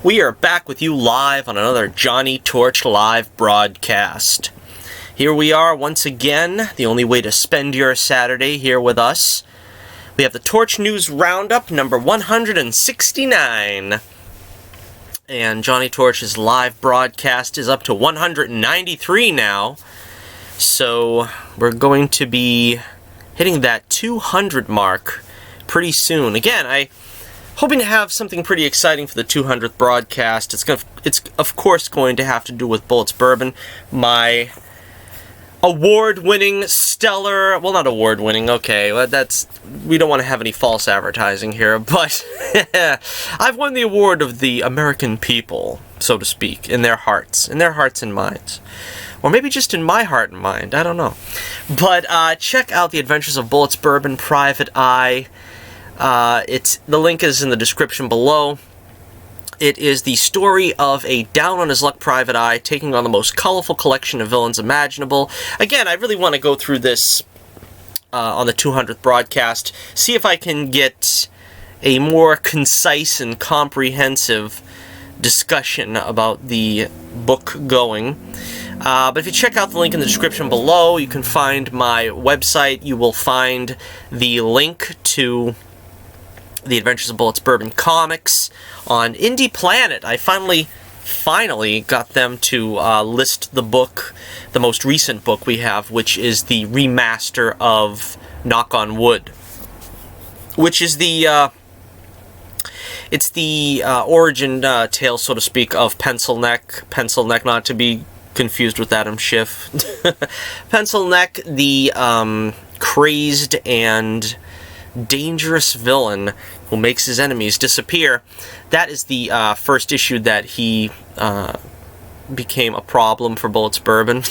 We are back with you live on another Johnnie Torch live broadcast. Here we are once again, the only way to spend your Saturday here with us. We have the Torch News Roundup, number 169. And Johnnie Torch's live broadcast is up to 193 now. So we're going to be hitting that 200 mark pretty soon. Again, I'm hoping to have something pretty exciting for the 200th broadcast. It's of course going to have to do with Bullets Bourbon, my award-winning, stellar, well, not award-winning, okay, well, we don't want to have any false advertising here, but I've won the award of the American people, so to speak, in their hearts and minds. Or maybe just in my heart and mind, I don't know. But check out The Adventures of Bullets Bourbon, Private Eye. The link is in the description below. It is the story of a down-on-his-luck private eye taking on the most colorful collection of villains imaginable. Again, I really want to go through this on the 200th broadcast, see if I can get a more concise and comprehensive discussion about the book going. But if you check out the link in the description below, you can find my website. You will find the link to The Adventures of Bullets Bourbon comics on Indie Planet. I finally got them to list the book, the most recent book we have, which is the remaster of Knock on Wood, which is the it's the origin tale, so to speak, of Pencil Neck, not to be confused with Adam Schiff. Pencil Neck, the crazed and dangerous villain who makes his enemies disappear. That is the first issue that he became a problem for Bullets Bourbon.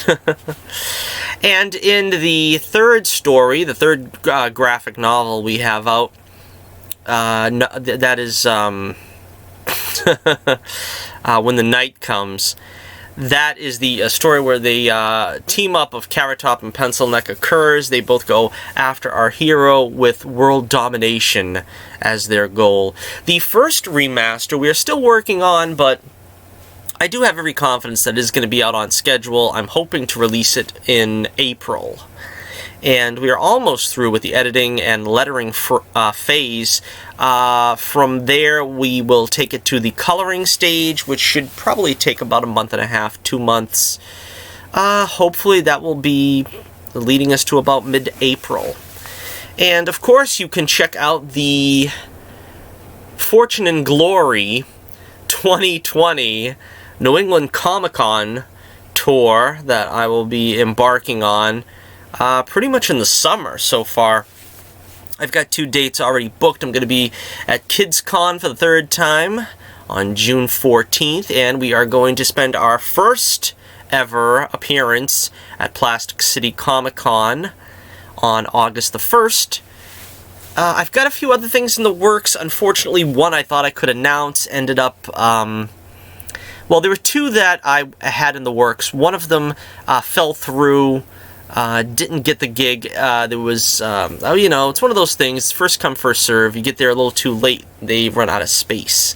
And in the third story, the third graphic novel we have out, that is When the Night Comes. That is the story where the team-up of Carrot Top and Pencil Neck occurs. They both go after our hero with world domination as their goal. The first remaster we are still working on, but I do have every confidence that it is going to be out on schedule. I'm hoping to release it in April. And we are almost through with the editing and lettering phase. From there, we will take it to the coloring stage, which should probably take about a month and a half, 2 months. Hopefully that will be leading us to about mid-April. And, of course, you can check out the Fortune and Glory 2020 New England Comic-Con tour that I will be embarking on pretty much in the summer so far. I've got 2 dates already booked. I'm going to be at KidsCon for the 3rd time on June 14th, and we are going to spend our first ever appearance at Plastic City Comic-Con on August the 1st. I've got a few other things in the works. Unfortunately, one I thought I could announce ended up... well, there were 2 that I had in the works. One of them fell through... didn't get the gig. There was, you know, it's one of those things, first come, first serve. You get there a little too late, they run out of space.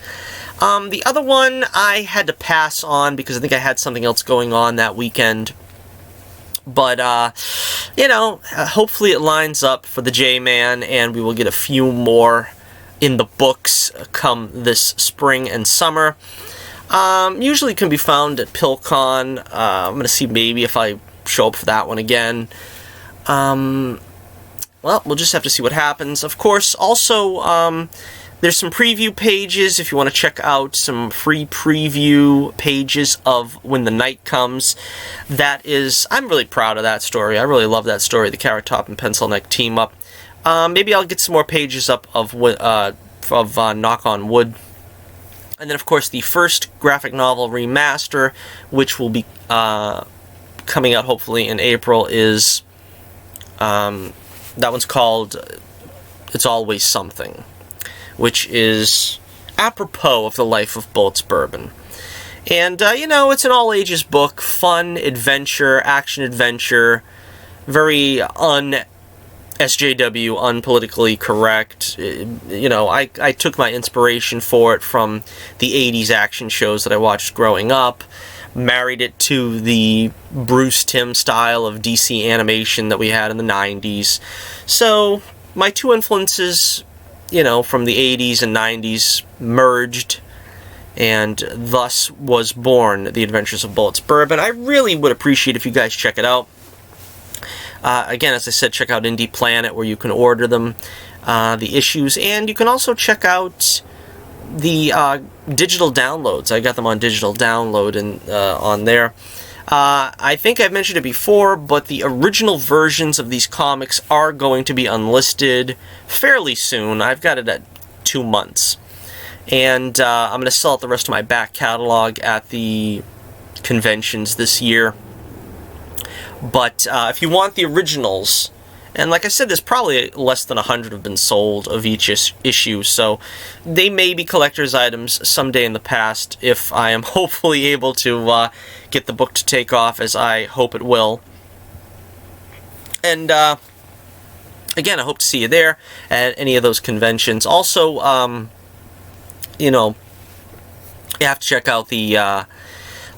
The other one I had to pass on because I think I had something else going on that weekend. But, you know, hopefully it lines up for the J-Man, and we will get a few more in the books come this spring and summer. Usually can be found at PillCon. I'm going to see maybe if I show up for that one again. Well, we'll just have to see what happens. Of course, also, there's some preview pages if you want to check out some free preview pages of When the Night Comes. That is, I'm really proud of that story. I really love that story, the Carrot Top and Pencil Neck team up. Maybe I'll get some more pages up of Knock on Wood. And then, of course, the first graphic novel remaster, which will be coming out hopefully in April, is that one's called It's Always Something, which is apropos of the life of Bullets Bourbon. And you know, it's an all ages book, fun adventure, action adventure, very SJW, unpolitically correct. You know, I took my inspiration for it from the 80s action shows that I watched growing up, married it to the Bruce Timm style of DC animation that we had in the 90s. So, my two influences, you know, from the 80s and 90s merged, and thus was born The Adventures of Bullets Bourbon. I really would appreciate if you guys check it out. Again, as I said, check out Indie Planet, where you can order them, the issues, and you can also check out the digital downloads. I got them on digital download and on there. I think I've mentioned it before, but the original versions of these comics are going to be unlisted fairly soon. I've got it at 2 months. And I'm going to sell out the rest of my back catalog at the conventions this year. But if you want the originals, and like I said, there's probably less than 100 have been sold of each issue, so they may be collector's items someday in the past if I am hopefully able to get the book to take off, as I hope it will. And again, I hope to see you there at any of those conventions. Also, you know, you have to check out the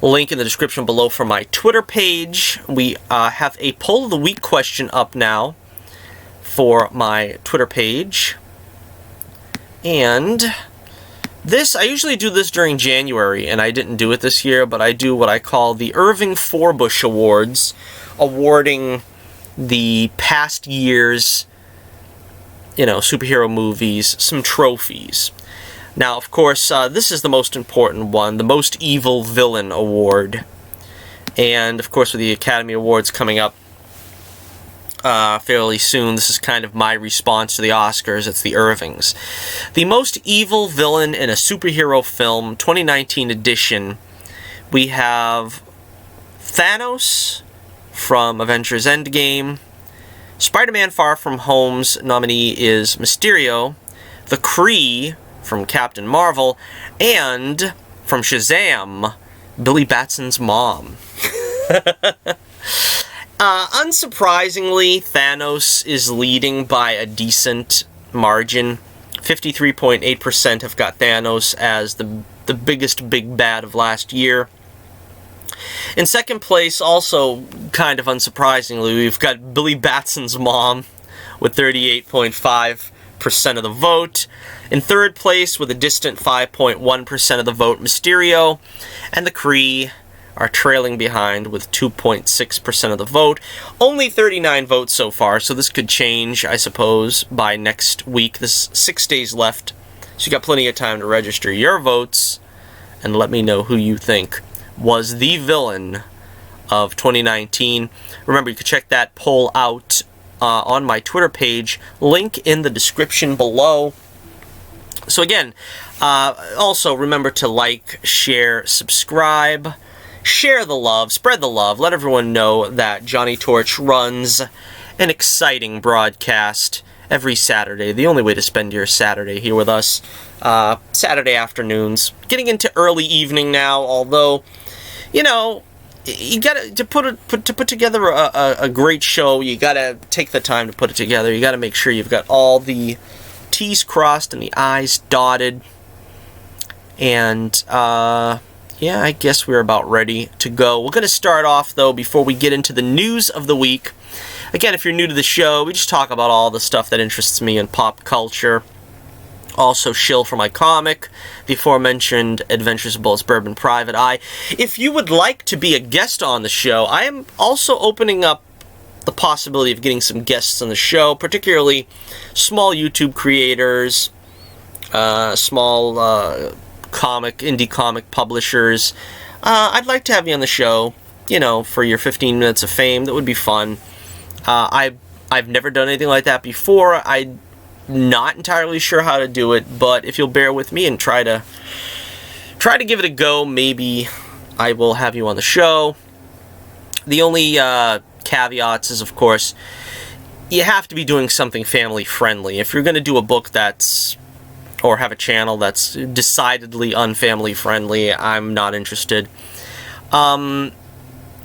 link in the description below for my Twitter page. We have a poll of the week question up now for my Twitter page. And this, I usually do this during January, and I didn't do it this year, but I do what I call the Irving Forbush Awards, awarding the past year's, you know, superhero movies some trophies. Now, of course, this is the most important one, the Most Evil Villain Award. And, of course, with the Academy Awards coming up fairly soon, this is kind of my response to the Oscars. It's the Irvings. The Most Evil Villain in a Superhero Film, 2019 edition. We have Thanos from Avengers Endgame. Spider-Man Far From Home's nominee is Mysterio. The Kree from Captain Marvel, and from Shazam, Billy Batson's mom. Unsurprisingly, Thanos is leading by a decent margin. 53.8% have got Thanos as the biggest big bad of last year. In second place, also kind of unsurprisingly, we've got Billy Batson's mom with 38.5% of the vote. In third place, with a distant 5.1% of the vote, Mysterio, and the Kree are trailing behind with 2.6% of the vote. Only 39 votes so far, so this could change, I suppose, by next week. There's 6 days left, so you got plenty of time to register your votes and let me know who you think was the villain of 2019. Remember, you can check that poll out on my Twitter page, link in the description below. So again, also remember to like, share, subscribe, share the love, spread the love, let everyone know that Johnny Torch runs an exciting broadcast every Saturday. The only way to spend your Saturday here with us, Saturday afternoons, getting into early evening now, although, you know, you gotta to put together a great show. You gotta take the time to put it together. You gotta make sure you've got all the T's crossed and the I's dotted. And yeah, I guess we're about ready to go. We're gonna start off though before we get into the news of the week. Again, if you're new to the show, we just talk about all the stuff that interests me in pop culture. Also shill for my comic, the aforementioned Adventures of Bullets Bourbon Private Eye. If you would like to be a guest on the show, I am also opening up the possibility of getting some guests on the show, particularly small YouTube creators, small indie comic publishers. I'd like to have you on the show, you know, for your 15 minutes of fame. That would be fun. I've never done anything like that before. I'm not entirely sure how to do it, but if you'll bear with me and try to give it a go, maybe I will have you on the show. The only caveats is, of course, you have to be doing something family friendly. If you're going to do a book or have a channel that's decidedly unfamily friendly, I'm not interested.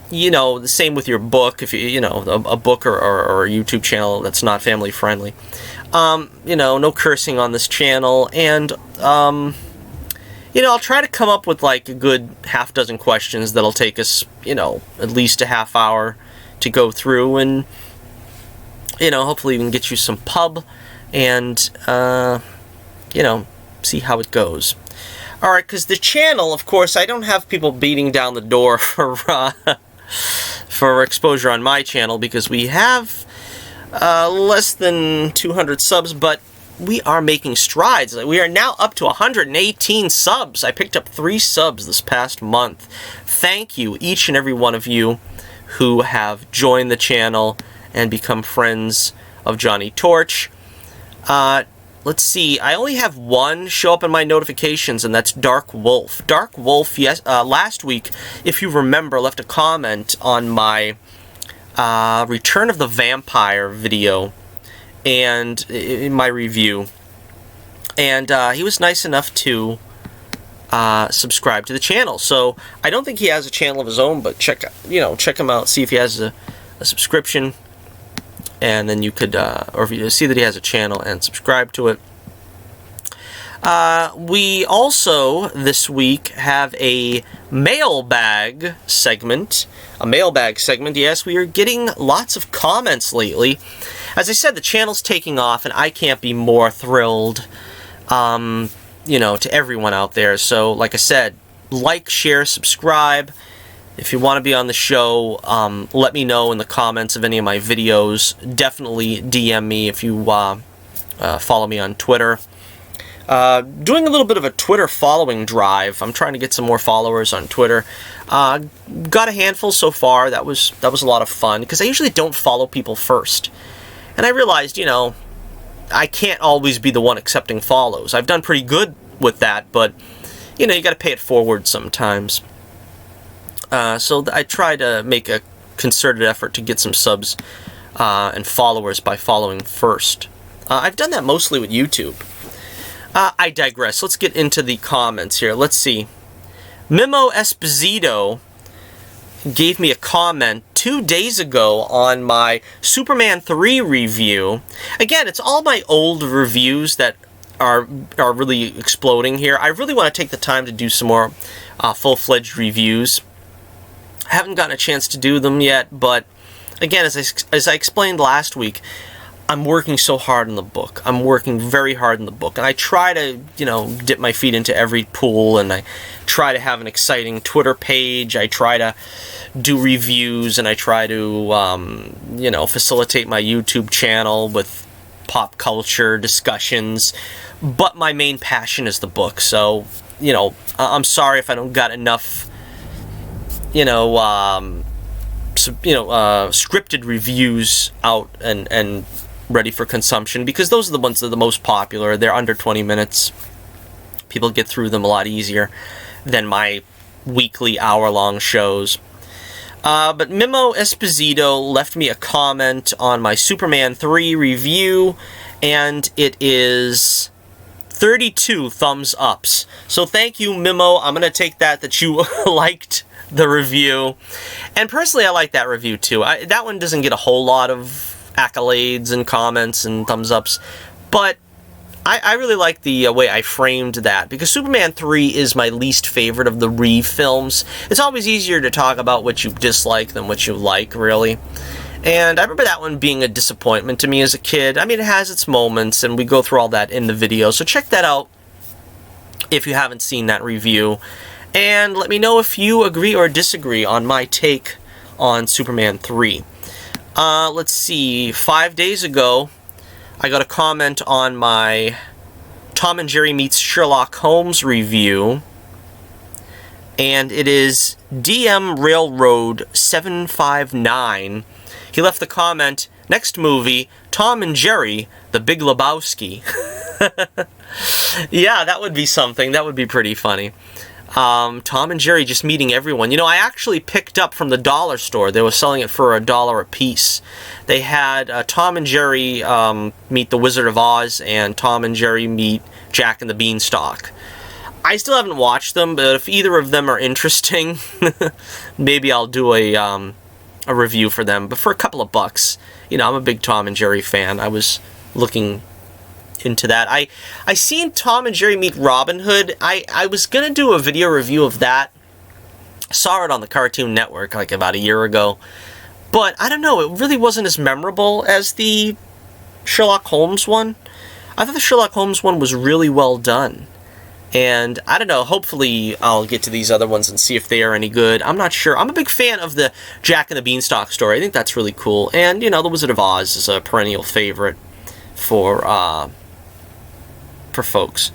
you know, the same with your book. If you know, a book or a YouTube channel that's not family friendly. You know, no cursing on this channel, and you know, I'll try to come up with like a good half dozen questions that'll take us, you know, at least a half hour to go through, and you know, hopefully we can get you some pub, and you know, see how it goes. All right, because the channel, of course, I don't have people beating down the door for exposure on my channel, because we have less than 200 subs, but we are making strides. We are now up to 118 subs. I picked up 3 subs this past month. Thank you, each and every one of you who have joined the channel and become friends of Johnny Torch. Let's see, I only have one show up in my notifications, and that's Dark Wolf. Dark Wolf, yes, last week, if you remember, left a comment on my Return of the Vampire video, and in my review, and he was nice enough to subscribe to the channel. So I don't think he has a channel of his own, but check him out, see if he has a subscription, and then you could, or if you see that he has a channel, and subscribe to it. We also, this week, have a mailbag segment. Yes, we are getting lots of comments lately. As I said, the channel's taking off, and I can't be more thrilled, you know, to everyone out there. So, like I said, like, share, subscribe. If you want to be on the show, let me know in the comments of any of my videos. Definitely DM me if you follow me on Twitter. Doing a little bit of a Twitter following drive. I'm trying to get some more followers on Twitter. Got a handful so far. That was a lot of fun, because I usually don't follow people first. And I realized, you know, I can't always be the one accepting follows. I've done pretty good with that, but, you know, you got to pay it forward sometimes. So I try to make a concerted effort to get some subs and followers by following first. I've done that mostly with YouTube. I digress. Let's get into the comments here. Let's see. Mimo Esposito gave me a comment 2 days ago on my Superman 3 review. Again, it's all my old reviews that are really exploding here. I really want to take the time to do some more full-fledged reviews. I haven't gotten a chance to do them yet, but again, as I explained last week, I'm working so hard in the book. I'm working very hard in the book, and I try to, you know, dip my feet into every pool, and I try to have an exciting Twitter page. I try to do reviews, and I try to, you know, facilitate my YouTube channel with pop culture discussions. But my main passion is the book, so, you know, I'm sorry if I don't got enough, you know, scripted reviews out and ready for consumption, because those are the ones that are the most popular. They're under 20 minutes. People get through them a lot easier than my weekly hour-long shows. But Mimo Esposito left me a comment on my Superman 3 review, and it is 32 thumbs ups. So thank you, Mimo. I'm going to take that you liked the review. And personally, I like that review too. That one doesn't get a whole lot of accolades and comments and thumbs ups, but I really like the way I framed that, because Superman 3 is my least favorite of the Reeve films. It's always easier to talk about what you dislike than what you like, really. And I remember that one being a disappointment to me as a kid. I mean, it has its moments, and we go through all that in the video, so check that out if you haven't seen that review. And let me know if you agree or disagree on my take on Superman 3. Let's see, 5 days ago, I got a comment on my Tom and Jerry Meets Sherlock Holmes review, and it is DM Railroad 759. He left the comment, next movie, Tom and Jerry, The Big Lebowski. Yeah, that would be something. That would be pretty funny. Tom and Jerry just meeting everyone. You know, I actually picked up from the dollar store. They were selling it for $1 a piece. They had Tom and Jerry meet the Wizard of Oz, and Tom and Jerry meet Jack and the Beanstalk. I still haven't watched them, but if either of them are interesting, maybe I'll do a review for them. But for a couple of bucks, you know, I'm a big Tom and Jerry fan. I was looking into that. I seen Tom and Jerry Meet Robin Hood. I was gonna do a video review of that. Saw it on the Cartoon Network like about a year ago. But I don't know, it really wasn't as memorable as the Sherlock Holmes one. I thought the Sherlock Holmes one was really well done. And I don't know, hopefully I'll get to these other ones and see if they are any good. I'm not sure. I'm a big fan of the Jack and the Beanstalk story. I think that's really cool. And, you know, The Wizard of Oz is a perennial favorite for folks.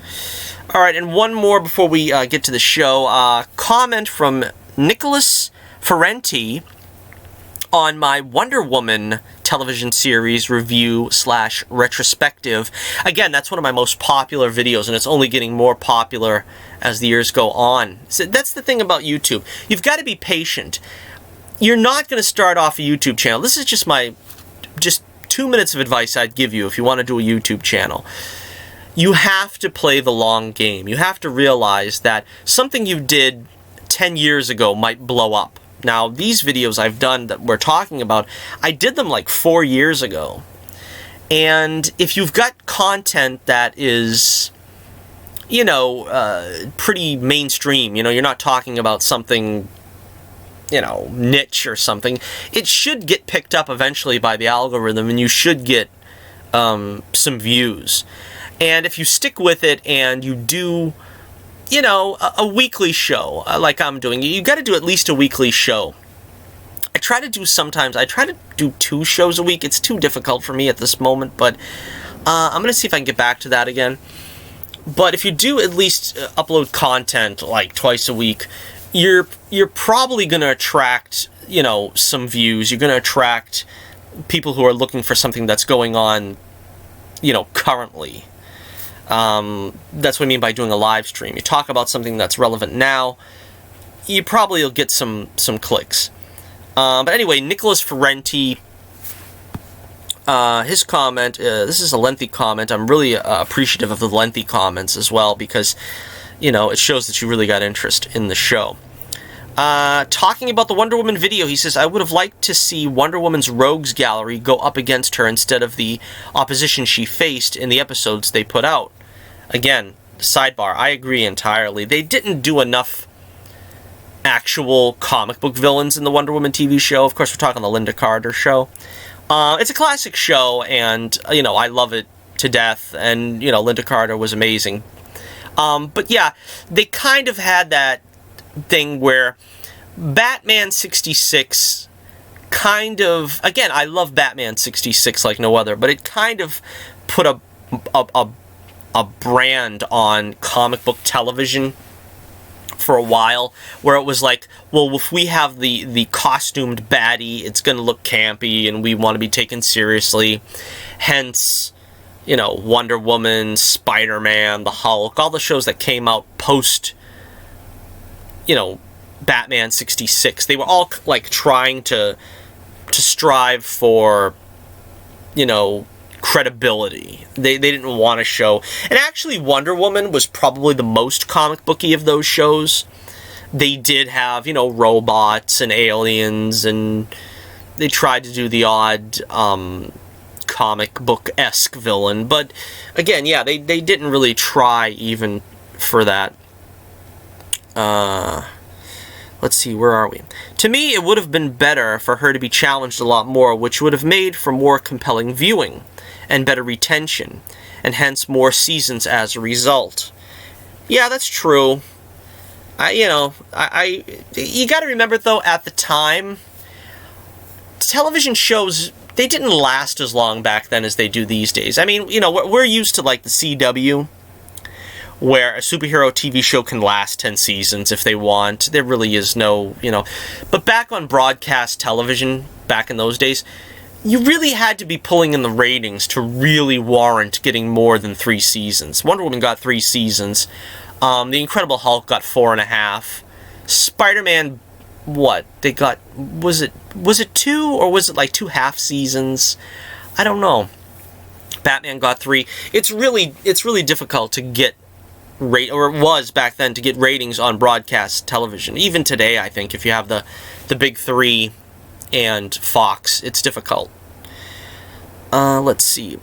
Alright, and one more before we get to the show. Comment from Nicholas Ferrenti on my Wonder Woman television series review / retrospective. Again, that's one of my most popular videos, and it's only getting more popular as the years go on. So that's the thing about YouTube. You've got to be patient. You're not going to start off a YouTube channel. This is just 2 minutes of advice I'd give you if you want to do a YouTube channel. You have to play the long game. You have to realize that something you did 10 years ago might blow up. Now, these videos I've done that we're talking about, I did them like 4 years ago. And if you've got content that is, you know, pretty mainstream, you know, you're not talking about something, you know, niche or something, it should get picked up eventually by the algorithm, and you should get some views. And if you stick with it and you do, you know, a weekly show like I'm doing, you got to do at least a weekly show. I try to do 2 shows a week. It's too difficult for me at this moment, but I'm going to see if I can get back to that again. But if you do at least upload content like twice a week, you're probably going to attract, you know, some views. You're going to attract people who are looking for something that's going on, you know, currently. That's what I mean by doing a live stream. You talk about something that's relevant now, you probably will get some clicks. But anyway, Nicholas Ferrenti, his comment, this is a lengthy comment. I'm really appreciative of the lengthy comments as well, because, you know, it shows that you really got interest in the show. Talking about the Wonder Woman video, he says, I would have liked to see Wonder Woman's rogues gallery go up against her instead of the opposition she faced in the episodes they put out. Again, sidebar, I agree entirely. They didn't do enough actual comic book villains in the Wonder Woman TV show. Of course, we're talking the Linda Carter show. It's a classic show, and, you know, I love it to death, and, you know, Linda Carter was amazing. But yeah, they kind of had that thing where Batman 66 kind of, again, I love Batman 66 like no other, but it kind of put a brand on comic book television for a while, where it was like, well, if we have the costumed baddie, it's going to look campy, and we want to be taken seriously. Hence, you know, Wonder Woman, Spider-Man, the Hulk, all the shows that came out post, you know, Batman 66. They were all, like, trying to strive for, you know, credibility. They didn't want to show. And actually, Wonder Woman was probably the most comic booky of those shows. They did have, you know, robots and aliens, and they tried to do the odd comic book-esque villain. But, again, yeah, they didn't really try even for that. Let's see, where are we? To me, it would have been better for her to be challenged a lot more, which would have made for more compelling viewing and better retention, and hence more seasons as a result. Yeah, that's true. You got to remember, though, at the time, television shows, they didn't last as long back then as they do these days. I mean, you know, we're used to, like, the CW, where a superhero TV show can last 10 seasons if they want. There really is no, you know. But back on broadcast television, back in those days, you really had to be pulling in the ratings to really warrant getting more than 3 seasons. Wonder Woman got 3 seasons. The Incredible Hulk got 4.5. Spider-Man, what? They got, was it 2, or was it like 2 half seasons? I don't know. Batman got 3. It's really difficult to get or it was back then, to get ratings on broadcast television. Even today, I think, if you have the big three and Fox, it's difficult. Let's see.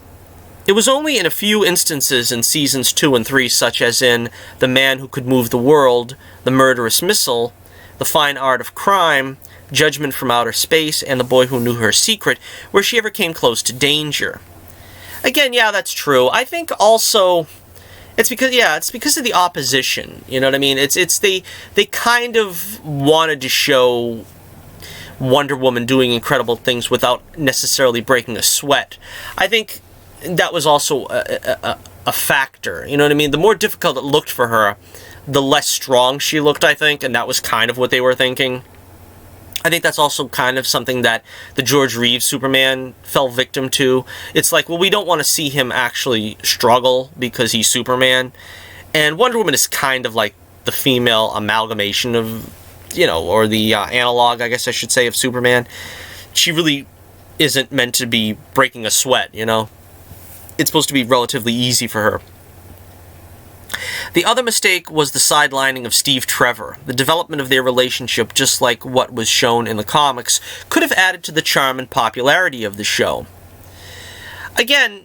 It was only in a few instances in seasons 2 and 3, such as in The Man Who Could Move the World, The Murderous Missile, The Fine Art of Crime, Judgment from Outer Space, and The Boy Who Knew Her Secret, where she ever came close to danger. Again, yeah, that's true. I think also it's because of the opposition. You know what I mean? They kind of wanted to show Wonder Woman doing incredible things without necessarily breaking a sweat. I think that was also a factor. You know what I mean? The more difficult it looked for her, the less strong she looked, I think, and that was kind of what they were thinking. I think that's also kind of something that the George Reeves Superman fell victim to. It's like, well, we don't want to see him actually struggle because he's Superman. And Wonder Woman is kind of like the female amalgamation of, or the analog, I guess I should say, of Superman. She really isn't meant to be breaking a sweat, It's supposed to be relatively easy for her. The other mistake was the sidelining of Steve Trevor. The development of their relationship, just like what was shown in the comics, could have added to the charm and popularity of the show. Again,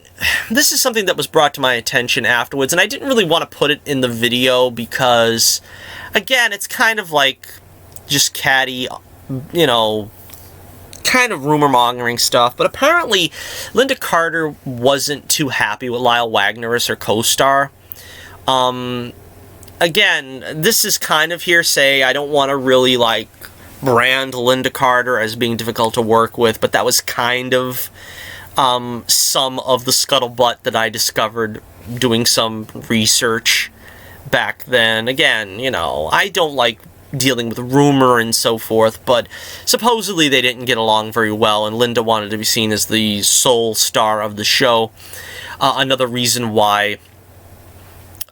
this is something that was brought to my attention afterwards, and I didn't really want to put it in the video because, again, it's kind of like just catty, kind of rumor-mongering stuff, but apparently Linda Carter wasn't too happy with Lyle Wagner as her co-star. Again, this is kind of hearsay. I don't want to really, brand Linda Carter as being difficult to work with, but that was kind of, some of the scuttlebutt that I discovered doing some research back then. Again, I don't like dealing with rumor and so forth, but supposedly they didn't get along very well, and Linda wanted to be seen as the sole star of the show. Another reason why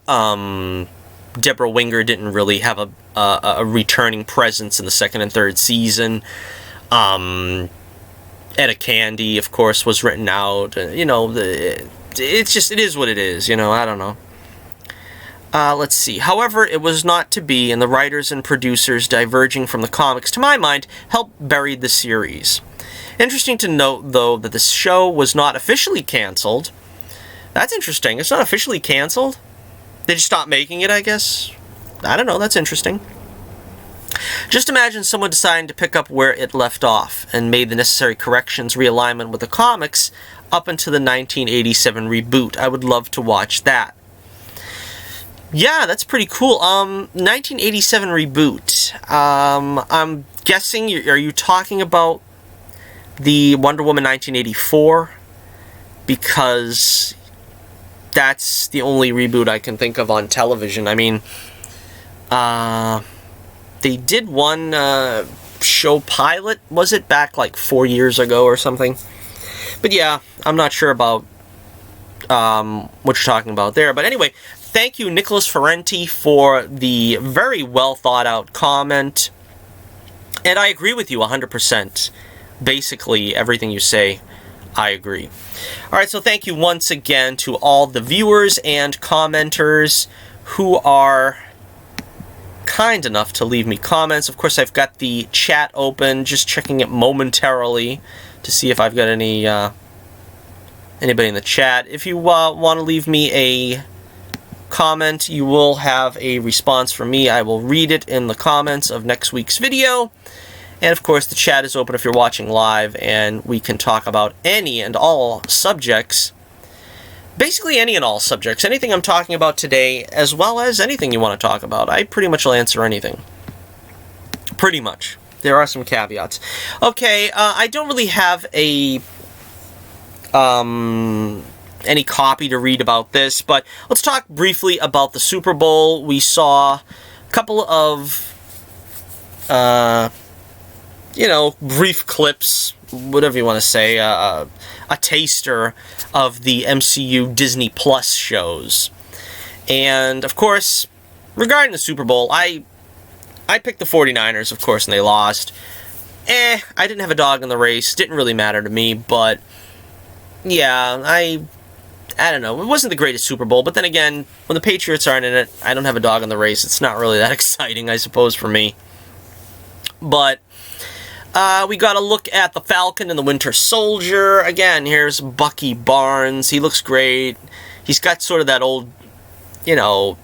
Deborah Winger didn't really have a returning presence in the second and third season. Etta Candy, of course, was written out. It is what it is, I don't know. Let's see. However, it was not to be, and the writers and producers diverging from the comics, to my mind, helped bury the series. Interesting to note, though, that the show was not officially canceled. That's interesting. It's not officially canceled? They just stopped making it, I guess? I don't know. That's interesting. Just imagine someone deciding to pick up where it left off and made the necessary corrections, realignment with the comics up until the 1987 reboot. I would love to watch that. Yeah, that's pretty cool. 1987 reboot. I'm guessing, are you talking about the Wonder Woman 1984? Because that's the only reboot I can think of on television. I mean, they did one show pilot, was it, back like 4 years ago or something? But yeah, I'm not sure about what you're talking about there. But anyway, thank you, Nicholas Ferrenti, for the very well thought out comment. And I agree with you 100%. Basically, everything you say, I agree. Alright, so thank you once again to all the viewers and commenters who are kind enough to leave me comments. Of course, I've got the chat open, just checking it momentarily to see if I've got any anybody in the chat. If you want to leave me a comment, you will have a response from me. I will read it in the comments of next week's video. And of course, the chat is open if you're watching live, and we can talk about any and all subjects. Basically any and all subjects. Anything I'm talking about today, as well as anything you want to talk about. I pretty much will answer anything. Pretty much. There are some caveats. Okay, I don't really have a any copy to read about this, but let's talk briefly about the Super Bowl. We saw a couple of brief clips, whatever you want to say, a taster of the MCU Disney Plus shows. And, of course, regarding the Super Bowl, I picked the 49ers, of course, and they lost. I didn't have a dog in the race. Didn't really matter to me, but, yeah, I I don't know, it wasn't the greatest Super Bowl, but then again, when the Patriots aren't in it, I don't have a dog in the race. It's not really that exciting, I suppose, for me. But we got to look at the Falcon and the Winter Soldier. Again, here's Bucky Barnes. He looks great. He's got sort of that old, you know,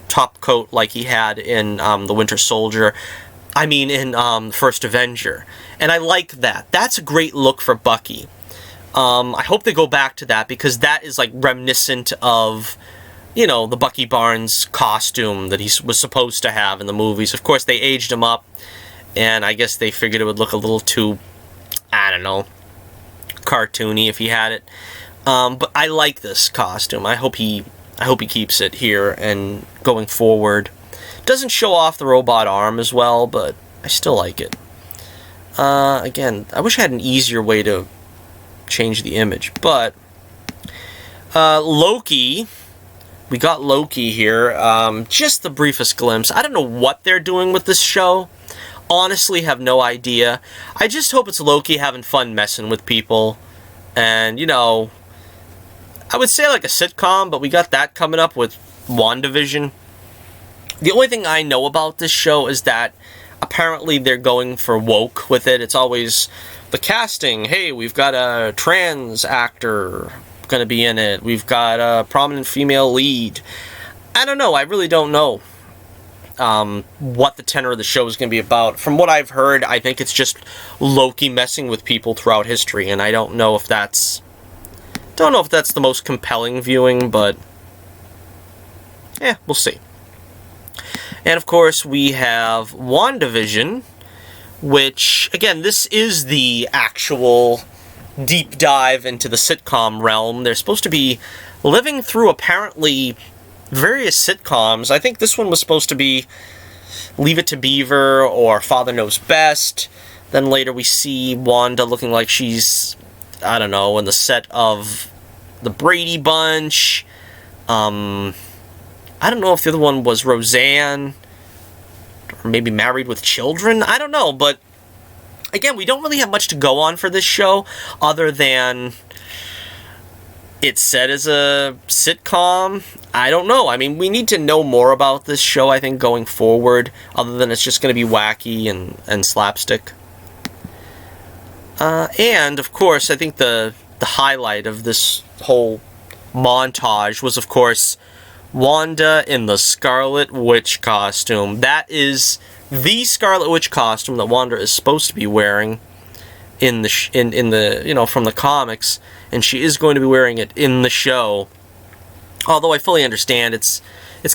top coat like he had in the Winter Soldier. I mean, in First Avenger. And I like that. That's a great look for Bucky. I hope they go back to that, because that is like reminiscent of, you know, the Bucky Barnes costume that he was supposed to have in the movies. Of course, they aged him up, and I guess they figured it would look a little too, I don't know, cartoony if he had it. But I like this costume. I hope he keeps it here and going forward. Doesn't show off the robot arm as well, but I still like it. Again, I wish I had an easier way to change the image, but Loki, we got Loki here. Just the briefest glimpse. I don't know what they're doing with this show. Honestly, have no idea. I just hope it's Loki having fun messing with people, and, you know, I would say like a sitcom, but we got that coming up with WandaVision. The only thing I know about this show is that apparently they're going for woke with it. It's always the casting. Hey, we've got a trans actor going to be in it. We've got a prominent female lead. I don't know. I really don't know what the tenor of the show is going to be about. From what I've heard, I think it's just Loki messing with people throughout history, and I don't know if that's the most compelling viewing, but yeah, we'll see. And of course, we have WandaVision, which, again, this is the actual deep dive into the sitcom realm. They're supposed to be living through, apparently, various sitcoms. I think this one was supposed to be Leave It to Beaver or Father Knows Best. Then later we see Wanda looking like she's, I don't know, in the set of The Brady Bunch. I don't know if the other one was Roseanne, or maybe Married with Children. I don't know, but again, we don't really have much to go on for this show, other than it's set as a sitcom. I don't know. I mean, we need to know more about this show, I think, going forward, other than it's just going to be wacky and slapstick. And, of course, I think the highlight of this whole montage was, of course, Wanda in the Scarlet Witch costume. That is the Scarlet Witch costume that Wanda is supposed to be wearing in the you know, from the comics, and she is going to be wearing it in the show. Although I fully understand it's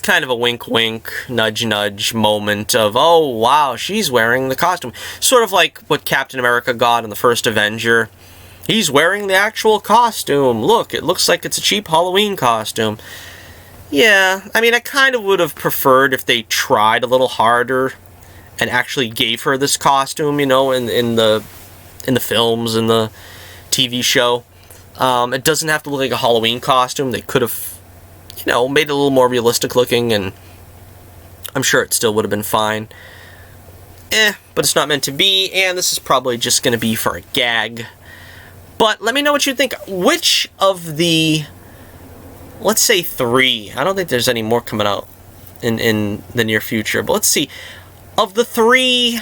kind of a wink wink, nudge nudge moment of, oh wow, she's wearing the costume. Sort of like what Captain America got in the first Avenger. He's wearing the actual costume. Look, it looks like it's a cheap Halloween costume. Yeah, I mean, I kind of would have preferred if they tried a little harder and actually gave her this costume, you know, in the films, in the TV show. It doesn't have to look like a Halloween costume. They could have, you know, made it a little more realistic looking, and I'm sure it still would have been fine. But it's not meant to be, and this is probably just going to be for a gag. But let me know what you think. Which of the, let's say 3, I don't think there's any more coming out in the near future, but let's see. Of the 3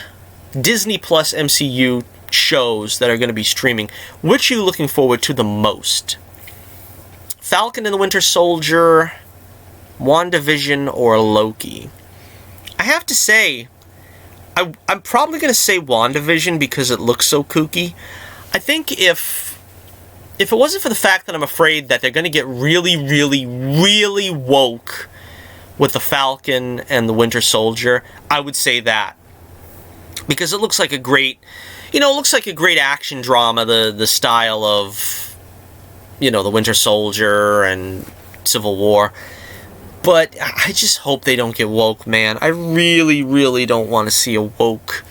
Disney Plus MCU shows that are going to be streaming, which are you looking forward to the most? Falcon and the Winter Soldier, WandaVision, or Loki? I have to say, I'm probably going to say WandaVision because it looks so kooky. I think if it wasn't for the fact that I'm afraid that they're going to get really, really, really woke with the Falcon and the Winter Soldier, I would say that. Because it looks like a great, you know, it looks like a great action drama, the style of, you know, the Winter Soldier and Civil War. But I just hope they don't get woke, man. I really, really don't want to see a woke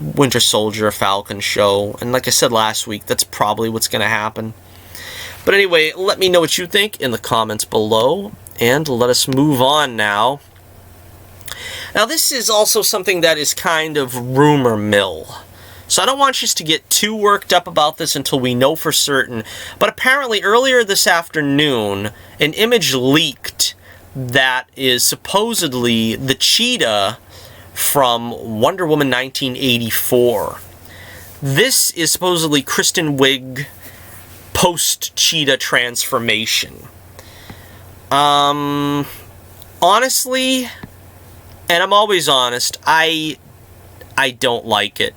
Winter Soldier Falcon show. And like I said last week, that's probably what's going to happen. But anyway, let me know what you think in the comments below. And let us move on now. Now, this is also something that is kind of rumor mill. So I don't want you to get too worked up about this until we know for certain. But apparently earlier this afternoon, an image leaked that is supposedly the Cheetah from Wonder Woman 1984. This is supposedly Kristen Wiig post-Cheetah transformation. Honestly, and I'm always honest, I don't like it.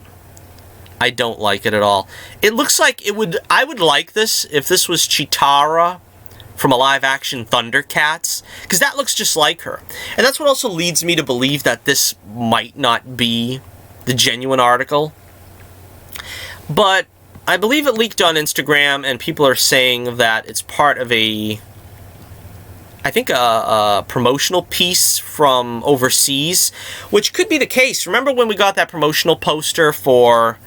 I don't like it at all. It looks like I would like this if this was Cheetah from a live-action Thundercats, because that looks just like her. And that's what also leads me to believe that this might not be the genuine article. But I believe it leaked on Instagram, and people are saying that it's part of a promotional piece from overseas, which could be the case. Remember when we got that promotional poster for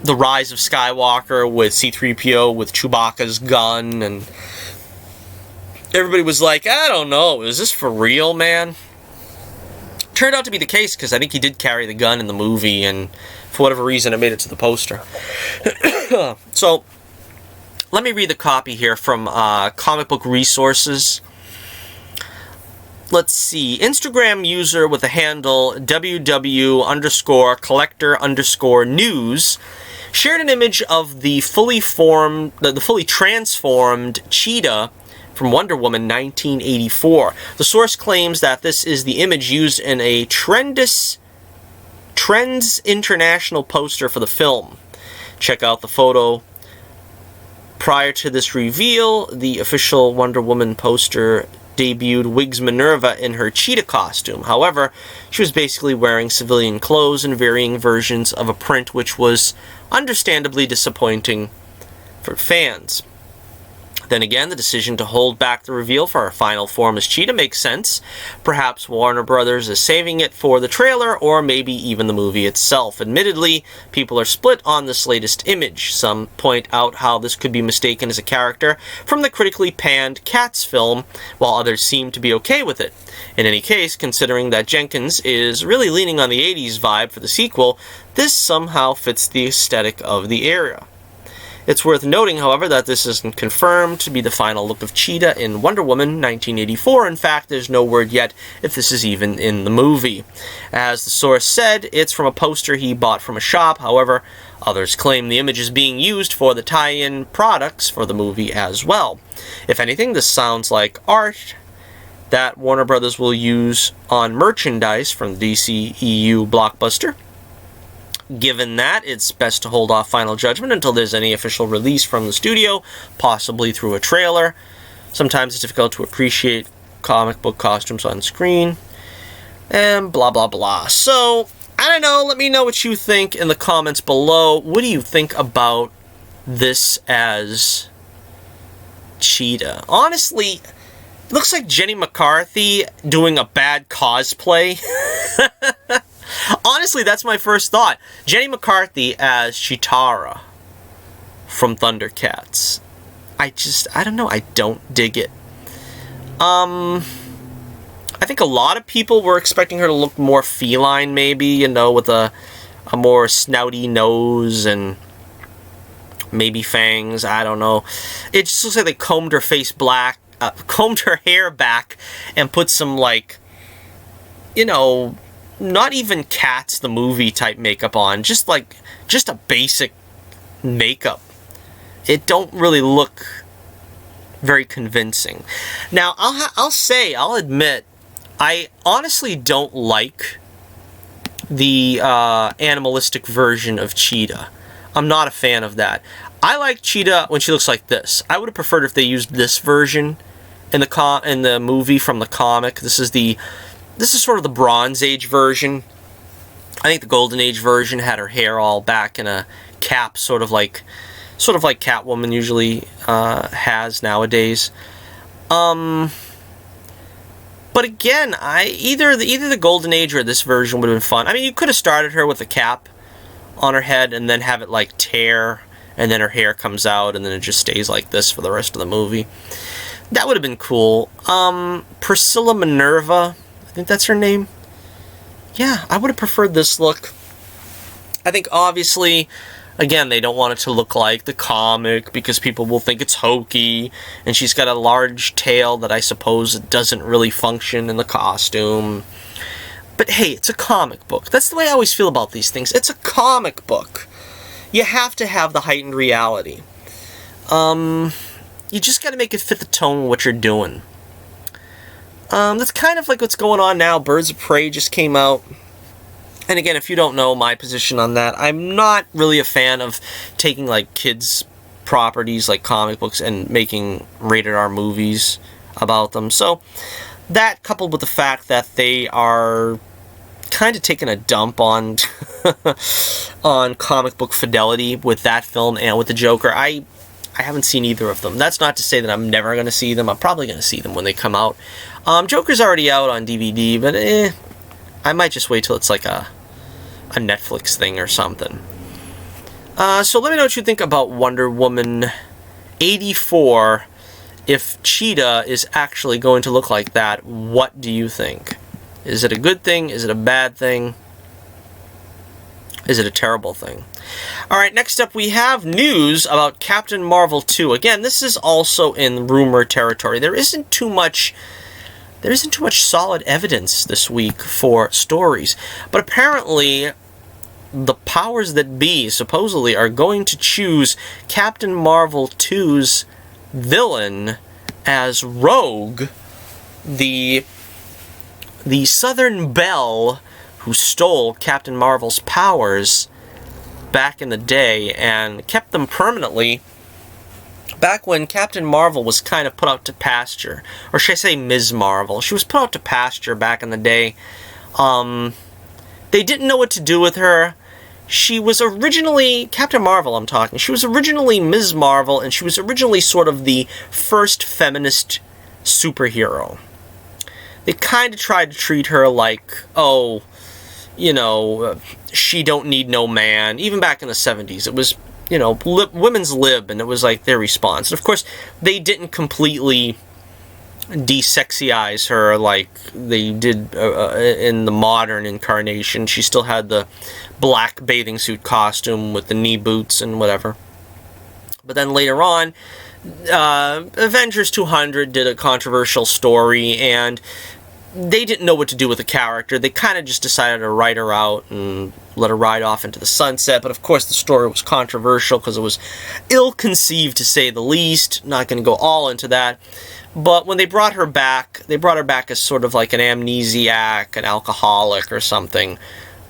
The Rise of Skywalker with C-3PO with Chewbacca's gun, and everybody was like, I don't know, is this for real, man? Turned out to be the case, because I think he did carry the gun in the movie, and for whatever reason it made it to the poster. So, let me read the copy here from Comic Book Resources. Let's see. Instagram user with the handle ww_collector_news shared an image of the fully transformed Cheetah from Wonder Woman 1984. The source claims that this is the image used in a Trends International poster for the film. Check out the photo. Prior to this reveal, the official Wonder Woman poster debuted Wiig's Minerva in her Cheetah costume. However, she was basically wearing civilian clothes and varying versions of a print, which was understandably disappointing for fans. Then again, the decision to hold back the reveal for her final form as Cheetah makes sense. Perhaps Warner Brothers is saving it for the trailer, or maybe even the movie itself. Admittedly, people are split on this latest image. Some point out how this could be mistaken as a character from the critically panned Cats film, while others seem to be okay with it. In any case, considering that Jenkins is really leaning on the 80s vibe for the sequel, this somehow fits the aesthetic of the era. It's worth noting, however, that this isn't confirmed to be the final look of Cheetah in Wonder Woman 1984. In fact, there's no word yet if this is even in the movie. As the source said, it's from a poster he bought from a shop. However, others claim the image is being used for the tie-in products for the movie as well. If anything, this sounds like art that Warner Brothers will use on merchandise from the DCEU blockbuster. Given that, it's best to hold off final judgment until there's any official release from the studio, possibly through a trailer. Sometimes it's difficult to appreciate comic book costumes on screen, and blah blah blah. So, I don't know, let me know what you think in the comments below. What do you think about this as Cheetah? Honestly, it looks like Jenny McCarthy doing a bad cosplay. Honestly, that's my first thought. Jenny McCarthy as Cheetah from Thundercats. I don't know, I don't dig it. I think a lot of people were expecting her to look more feline, maybe, you know, with a more snouty nose and maybe fangs, I don't know. It just looks like they combed her face black, combed her hair back, and put some, like, you know, not even Cats the movie type makeup on, just a basic makeup. It don't really look very convincing. Now, I'll admit, I honestly don't like the animalistic version of Cheetah. I'm not a fan of that. I like Cheetah when she looks like this. I would have preferred if they used this version in the movie from the comic. This is sort of the Bronze Age version. I think the Golden Age version had her hair all back in a cap, sort of like Catwoman usually has nowadays. But again, either the Golden Age or this version would have been fun. I mean, you could have started her with a cap on her head and then have it like tear, and then her hair comes out, and then it just stays like this for the rest of the movie. That would have been cool. Priscilla Minerva, I think that's her name. Yeah, I would have preferred this look. I think obviously, again, they don't want it to look like the comic because people will think it's hokey, and she's got a large tail that I suppose doesn't really function in the costume. But hey, it's a comic book. That's the way I always feel about these things. It's a comic book. You have to have the heightened reality. You just got to make it fit the tone of what you're doing. That's kind of like what's going on now. Birds of Prey just came out. And again, if you don't know my position on that, I'm not really a fan of taking like kids' properties like comic books and making rated R movies about them. So that, coupled with the fact that they are kind of taking a dump on on comic book fidelity with that film and with the Joker, I haven't seen either of them. That's not to say that I'm never going to see them. I'm probably going to see them when they come out. Joker's already out on DVD, but I might just wait till it's like a Netflix thing or something. So let me know what you think about Wonder Woman 84. If Cheetah is actually going to look like that, what do you think? Is it a good thing? Is it a bad thing? Is it a terrible thing? Alright, next up we have news about Captain Marvel 2. Again, this is also in rumor territory. There isn't too much solid evidence this week for stories. But apparently, the powers that be supposedly are going to choose Captain Marvel 2's villain as Rogue, the Southern Belle who stole Captain Marvel's powers back in the day and kept them permanently back when Captain Marvel was kind of put out to pasture. Or should I say Ms. Marvel? She was put out to pasture back in the day. They didn't know what to do with her. She was originally, Captain Marvel I'm talking, she was originally Ms. Marvel, and she was originally sort of the first feminist superhero. They kind of tried to treat her like, oh, you know, she don't need no man. Even back in the 70s, it was, you know, women's lib, and it was like their response. And of course, they didn't completely de-sexyize her like they did in the modern incarnation. She still had the black bathing suit costume with the knee boots and whatever. But then later on, Avengers 200 did a controversial story, and they didn't know what to do with the character. They kind of just decided to write her out and let her ride off into the sunset. But of course, the story was controversial because it was ill-conceived, to say the least. Not going to go all into that. But when they brought her back as sort of like an amnesiac, an alcoholic or something,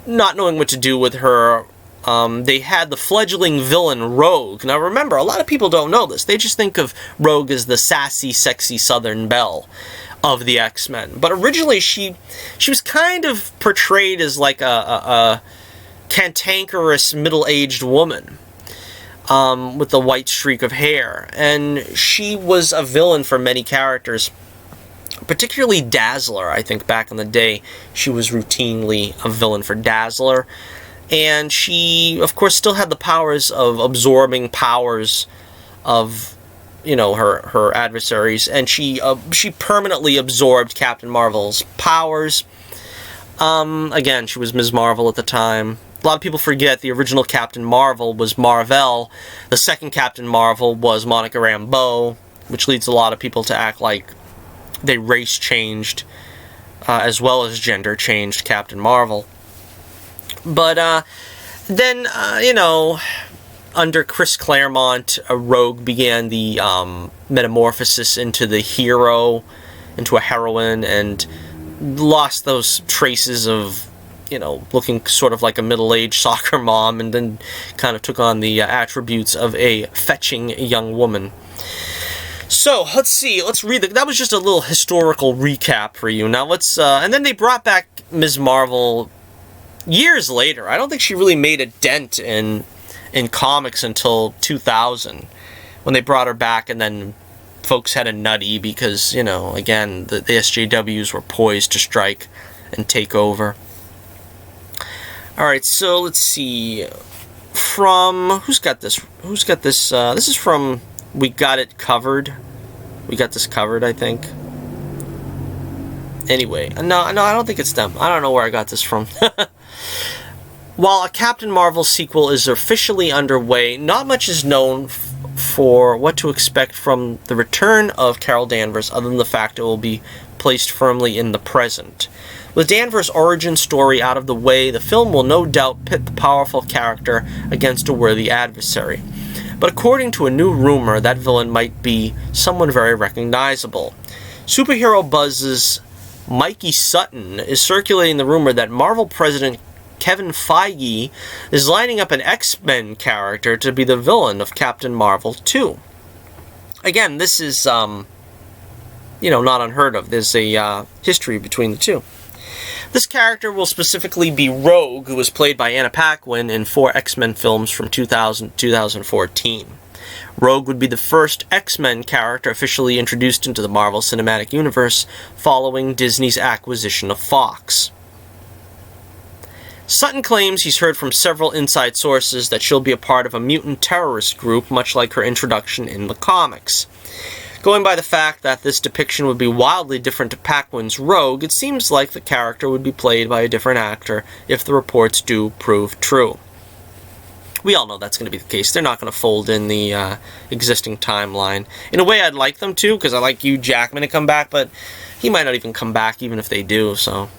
not knowing what to do with her. They had the fledgling villain Rogue. Now remember, a lot of people don't know this. They just think of Rogue as the sassy, sexy Southern Belle of the X-Men. But originally she was kind of portrayed as like a cantankerous middle-aged woman with the white streak of hair. And she was a villain for many characters, particularly Dazzler. I think back in the day she was routinely a villain for Dazzler. And she, of course, still had the powers of absorbing powers of, you know, her adversaries, and she permanently absorbed Captain Marvel's powers. Again, she was Ms. Marvel at the time. A lot of people forget the original Captain Marvel was Marvel. The second Captain Marvel was Monica Rambeau, which leads a lot of people to act like they race changed as well as gender changed Captain Marvel. But then, you know, under Chris Claremont, Rogue began the metamorphosis into the hero, into a heroine, and lost those traces of, you know, looking sort of like a middle-aged soccer mom, and then kind of took on the attributes of a fetching young woman. So, let's see, let's read that was just a little historical recap for you. Now let's, and then they brought back Ms. Marvel years later. I don't think she really made a dent in comics until 2000, when they brought her back, and then folks had a nutty because, you know, again, the SJWs were poised to strike and take over. Alright, so let's see. From, who's got this? This is from We Got It Covered. We got this covered, I think. Anyway, no, I don't think it's them. I don't know where I got this from. While a Captain Marvel sequel is officially underway, not much is known for what to expect from the return of Carol Danvers, other than the fact it will be placed firmly in the present. With Danvers' origin story out of the way, the film will no doubt pit the powerful character against a worthy adversary. But according to a new rumor, that villain might be someone very recognizable. Superhero Buzz's Mikey Sutton is circulating the rumor that Marvel President Kevin Feige is lining up an X-Men character to be the villain of Captain Marvel 2. Again, this is, not unheard of. There's a history between the two. This character will specifically be Rogue, who was played by Anna Paquin in 4 X-Men films from 2000 to 2014. Rogue would be the first X-Men character officially introduced into the Marvel Cinematic Universe following Disney's acquisition of Fox. Sutton claims he's heard from several inside sources that she'll be a part of a mutant terrorist group, much like her introduction in the comics. Going by the fact that this depiction would be wildly different to Paquin's Rogue, it seems like the character would be played by a different actor if the reports do prove true. We all know that's going to be the case. They're not going to fold in the existing timeline. In a way, I'd like them to, because I like Hugh Jackman to come back, but he might not even come back even if they do, so...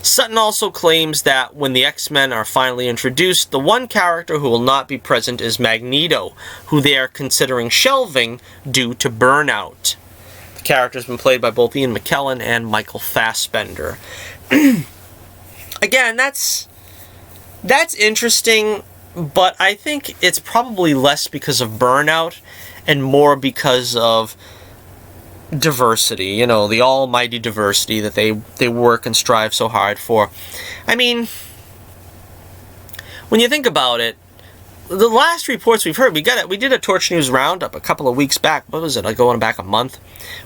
Sutton also claims that when the X-Men are finally introduced, the one character who will not be present is Magneto, who they are considering shelving due to burnout. The character has been played by both Ian McKellen and Michael Fassbender. Again, that's interesting, but I think it's probably less because of burnout and more because of diversity, the almighty diversity that they work and strive so hard for. I mean, when you think about it, the last reports we've heard, we did a Torch News roundup a couple of weeks back. What was it? Going back a month,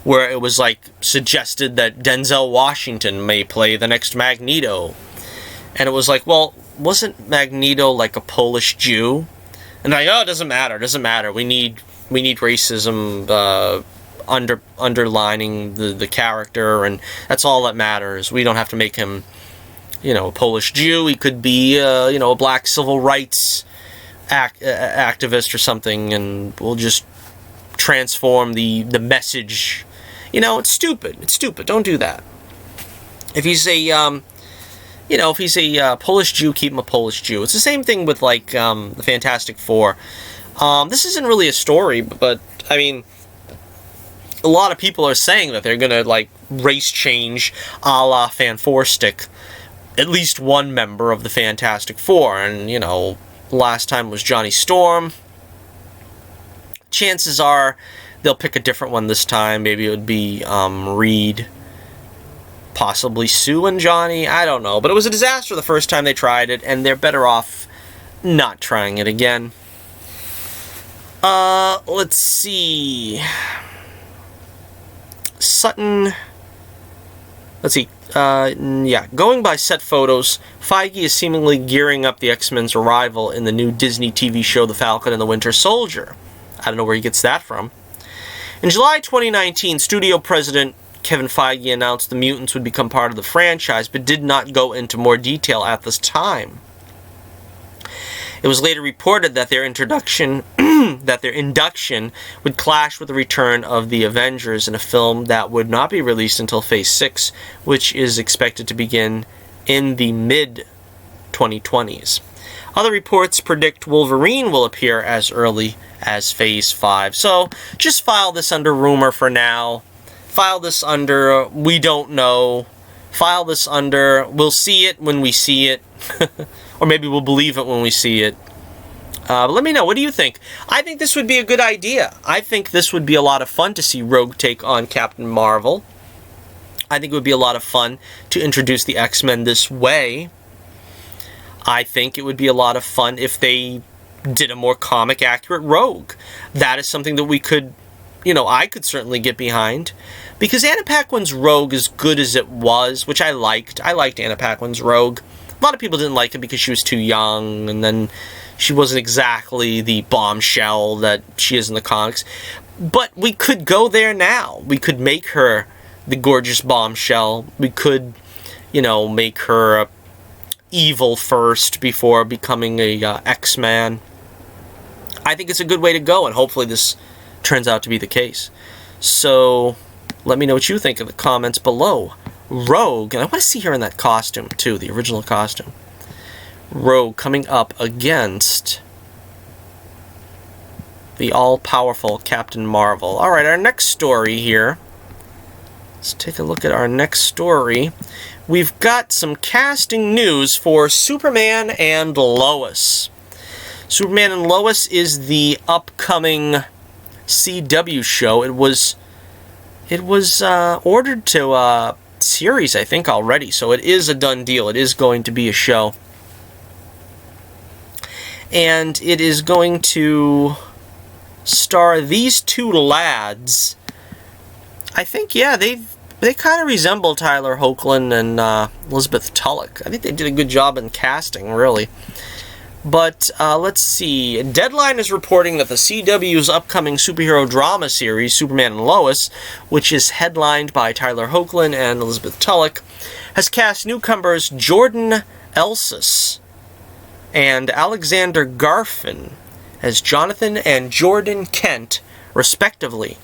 where it was suggested that Denzel Washington may play the next Magneto, and it was well, wasn't Magneto a Polish Jew? And it doesn't matter. We need racism. Underlining the character, and that's all that matters. We don't have to make him, a Polish Jew. He could be, a black civil rights activist or something, and we'll just transform the message. It's stupid. It's stupid. Don't do that. If he's a, if he's a Polish Jew, keep him a Polish Jew. It's the same thing with the Fantastic Four. This isn't really a story, but I mean, a lot of people are saying that they're gonna race change a la Fanforstic at least one member of the Fantastic Four, and last time was Johnny Storm. Chances are they'll pick a different one this time. Maybe it would be Reed, possibly Sue and Johnny. I don't know, but it was a disaster the first time they tried it, and they're better off not trying it again. Let's see. Sutton, let's see, going by set photos, Feige is seemingly gearing up the X-Men's arrival in the new Disney TV show The Falcon and the Winter Soldier. I don't know where he gets that from. In July 2019, studio president Kevin Feige announced the mutants would become part of the franchise, but did not go into more detail at this time. It was later reported that their induction would clash with the return of the Avengers in a film that would not be released until Phase 6, which is expected to begin in the mid-2020s. Other reports predict Wolverine will appear as early as Phase 5. So, just file this under rumor for now. File this under we don't know. File this under we'll see it when we see it. Or maybe we'll believe it when we see it. But let me know, what do you think? I think this would be a good idea. I think this would be a lot of fun to see Rogue take on Captain Marvel. I think it would be a lot of fun to introduce the X-Men this way. I think it would be a lot of fun if they did a more comic-accurate Rogue. That is something that we could, I could certainly get behind. Because Anna Paquin's Rogue, as good as it was, which I liked Anna Paquin's Rogue. A lot of people didn't like it because she was too young, and then she wasn't exactly the bombshell that she is in the comics. But we could go there now. We could make her the gorgeous bombshell. We could, make her evil first before becoming a X-Man. I think it's a good way to go, and hopefully this turns out to be the case. So, let me know what you think in the comments below. Rogue, and I want to see her in that costume, too, the original costume. Rogue coming up against the all-powerful Captain Marvel. Alright, our next story here. Let's take a look at our next story. We've got some casting news for Superman and Lois. Superman and Lois is the upcoming CW show. It was ordered to series, I think, already, so it is a done deal. It is going to be a show. And it is going to star these two lads. I think, yeah, they kind of resemble Tyler Hoechlin and Elizabeth Tulloch. I think they did a good job in casting, really. But let's see. Deadline is reporting that the CW's upcoming superhero drama series, Superman and Lois, which is headlined by Tyler Hoechlin and Elizabeth Tulloch, has cast newcomers Jordan Elsis and Alexander Garfin as Jonathan and Jordan Kent, respectively.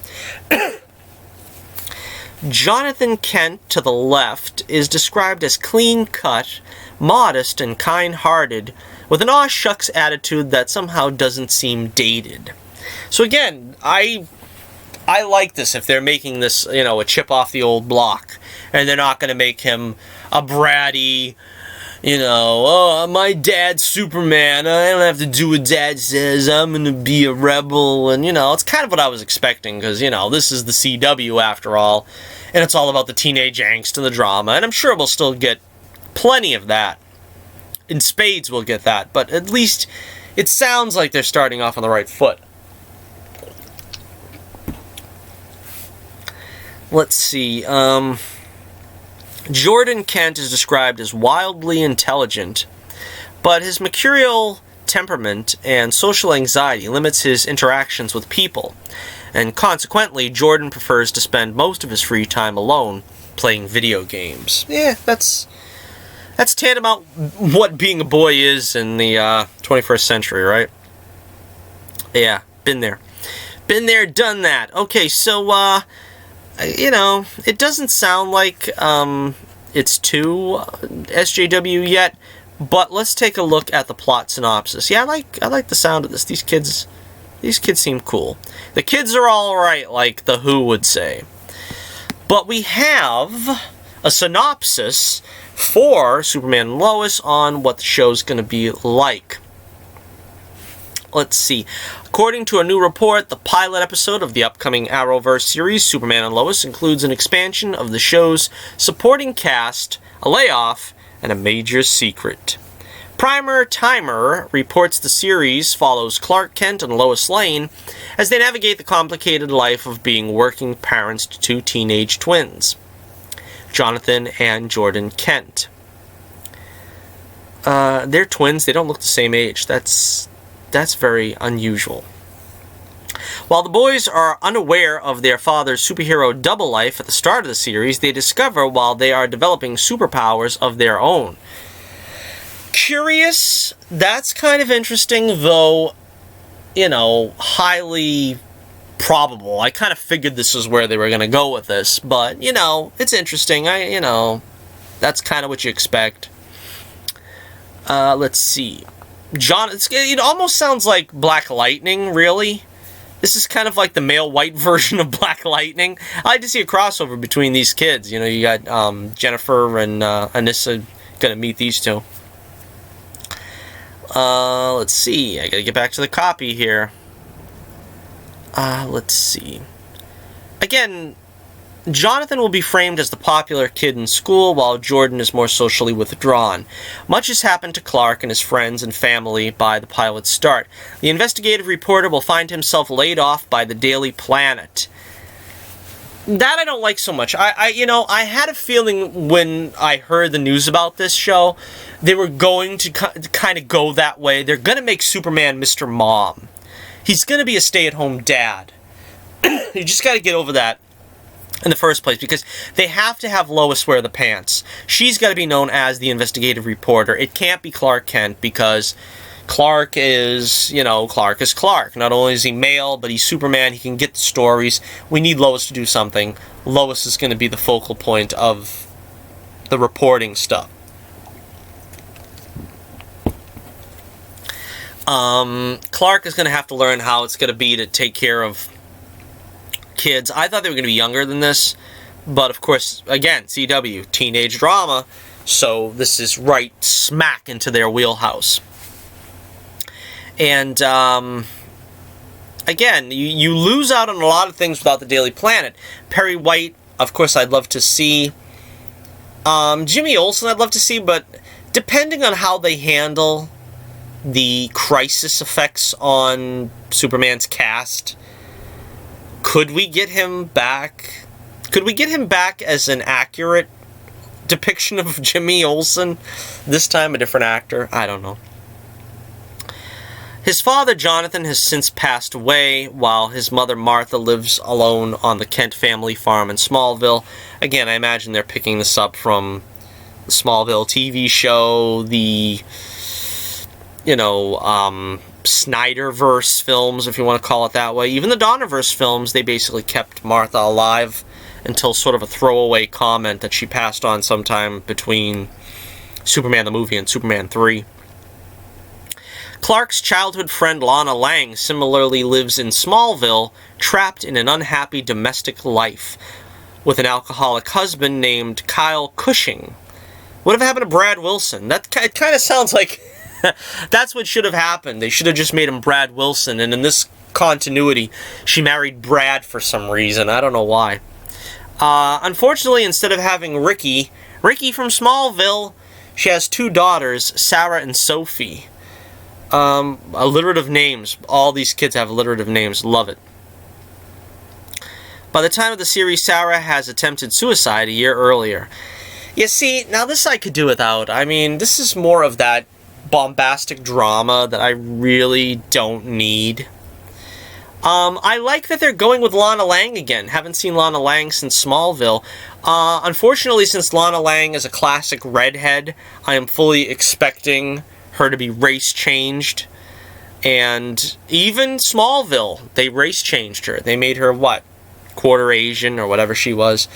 Jonathan Kent, to the left, is described as clean-cut, modest, and kind-hearted, with an aw-shucks attitude that somehow doesn't seem dated. So again, I like this if they're making this, you know, a chip off the old block, and they're not going to make him a bratty, you know, oh, my dad's Superman, I don't have to do what dad says, I'm going to be a rebel, and, you know, it's kind of what I was expecting, because, you know, this is the CW after all, and it's all about the teenage angst and the drama, and I'm sure we'll still get plenty of that. In spades we'll get that, but at least it sounds like they're starting off on the right foot. Let's see, Jordan Kent is described as wildly intelligent, but his mercurial temperament and social anxiety limits his interactions with people, and consequently, Jordan prefers to spend most of his free time alone playing video games. Yeah, that's tantamount what being a boy is in the 21st century, right? Yeah, been there. Been there, done that. Okay, so, you know, it doesn't sound like it's too SJW yet, but let's take a look at the plot synopsis. Yeah, I like the sound of this. These kids seem cool. The kids are all right, like the Who would say. But we have a synopsis for Superman and Lois on what the show's going to be like. Let's see. According to a new report, the pilot episode of the upcoming Arrowverse series, Superman and Lois, includes an expansion of the show's supporting cast, a layoff, and a major secret. Primer Timer reports the series follows Clark Kent and Lois Lane as they navigate the complicated life of being working parents to two teenage twins, Jonathan and Jordan Kent. They're twins. They don't look the same age. That's very unusual. While the boys are unaware of their father's superhero double life at the start of the series, they discover while they are developing superpowers of their own. Curious. That's kind of interesting, though, you know, highly probable. I kind of figured this was where they were going to go with this, but, you know, it's interesting. You know, that's kind of what you expect. Let's see. It almost sounds like Black Lightning, really. This is kind of like the male white version of Black Lightning. I like to see a crossover between these kids. You know, you got Jennifer and Anissa going to meet these two. Let's see. I gotta get back to the copy here. Let's see. Again, Jonathan will be framed as the popular kid in school, while Jordan is more socially withdrawn. Much has happened to Clark and his friends and family by the pilot's start. The investigative reporter will find himself laid off by the Daily Planet. That I don't like so much. You know, I had a feeling when I heard the news about this show, they were going to kind of go that way. They're going to make Superman Mr. Mom. He's going to be a stay-at-home dad. You just got to get over that in the first place, because they have to have Lois wear the pants. She's got to be known as the investigative reporter. It can't be Clark Kent, because Clark is, Clark is Clark. Not only is he male, but he's Superman. He can get the stories. We need Lois to do something. Lois is going to be the focal point of the reporting stuff. Clark is going to have to learn how it's going to be to take care of kids. I thought they were going to be younger than this, but of course, again, CW, teenage drama, so this is right smack into their wheelhouse. And, again, you lose out on a lot of things without the Daily Planet. Perry White, of course, I'd love to see. Jimmy Olsen, I'd love to see, but depending on how they handle the crisis effects on Superman's cast, could we get him back? Could we get him back as an accurate depiction of Jimmy Olsen? This time a different actor? I don't know. His father, Jonathan, has since passed away, while his mother, Martha, lives alone on the Kent family farm in Smallville. Again, I imagine they're picking this up from the Smallville TV show, the, Snyderverse films, if you want to call it that way. Even the Donnerverse films, they basically kept Martha alive until sort of a throwaway comment that she passed on sometime between Superman the movie and Superman 3. Clark's childhood friend Lana Lang similarly lives in Smallville, trapped in an unhappy domestic life, with an alcoholic husband named Kyle Cushing. Whatever happened to Brad Wilson? It kind of sounds like that's what should have happened. They should have just made him Brad Wilson, and in this continuity, she married Brad for some reason. I don't know why. Unfortunately, instead of having Ricky from Smallville, she has two daughters, Sarah and Sophie. Alliterative names. All these kids have alliterative names. Love it. By the time of the series, Sarah has attempted suicide a year earlier. You see, now this I could do without. I mean, this is more of that bombastic drama that I really don't need. I like that they're going with Lana Lang again. Haven't seen Lana Lang since Smallville. Unfortunately, since Lana Lang is a classic redhead, I am fully expecting her to be race changed. And even Smallville, they race changed her. They made her, quarter Asian or whatever she was.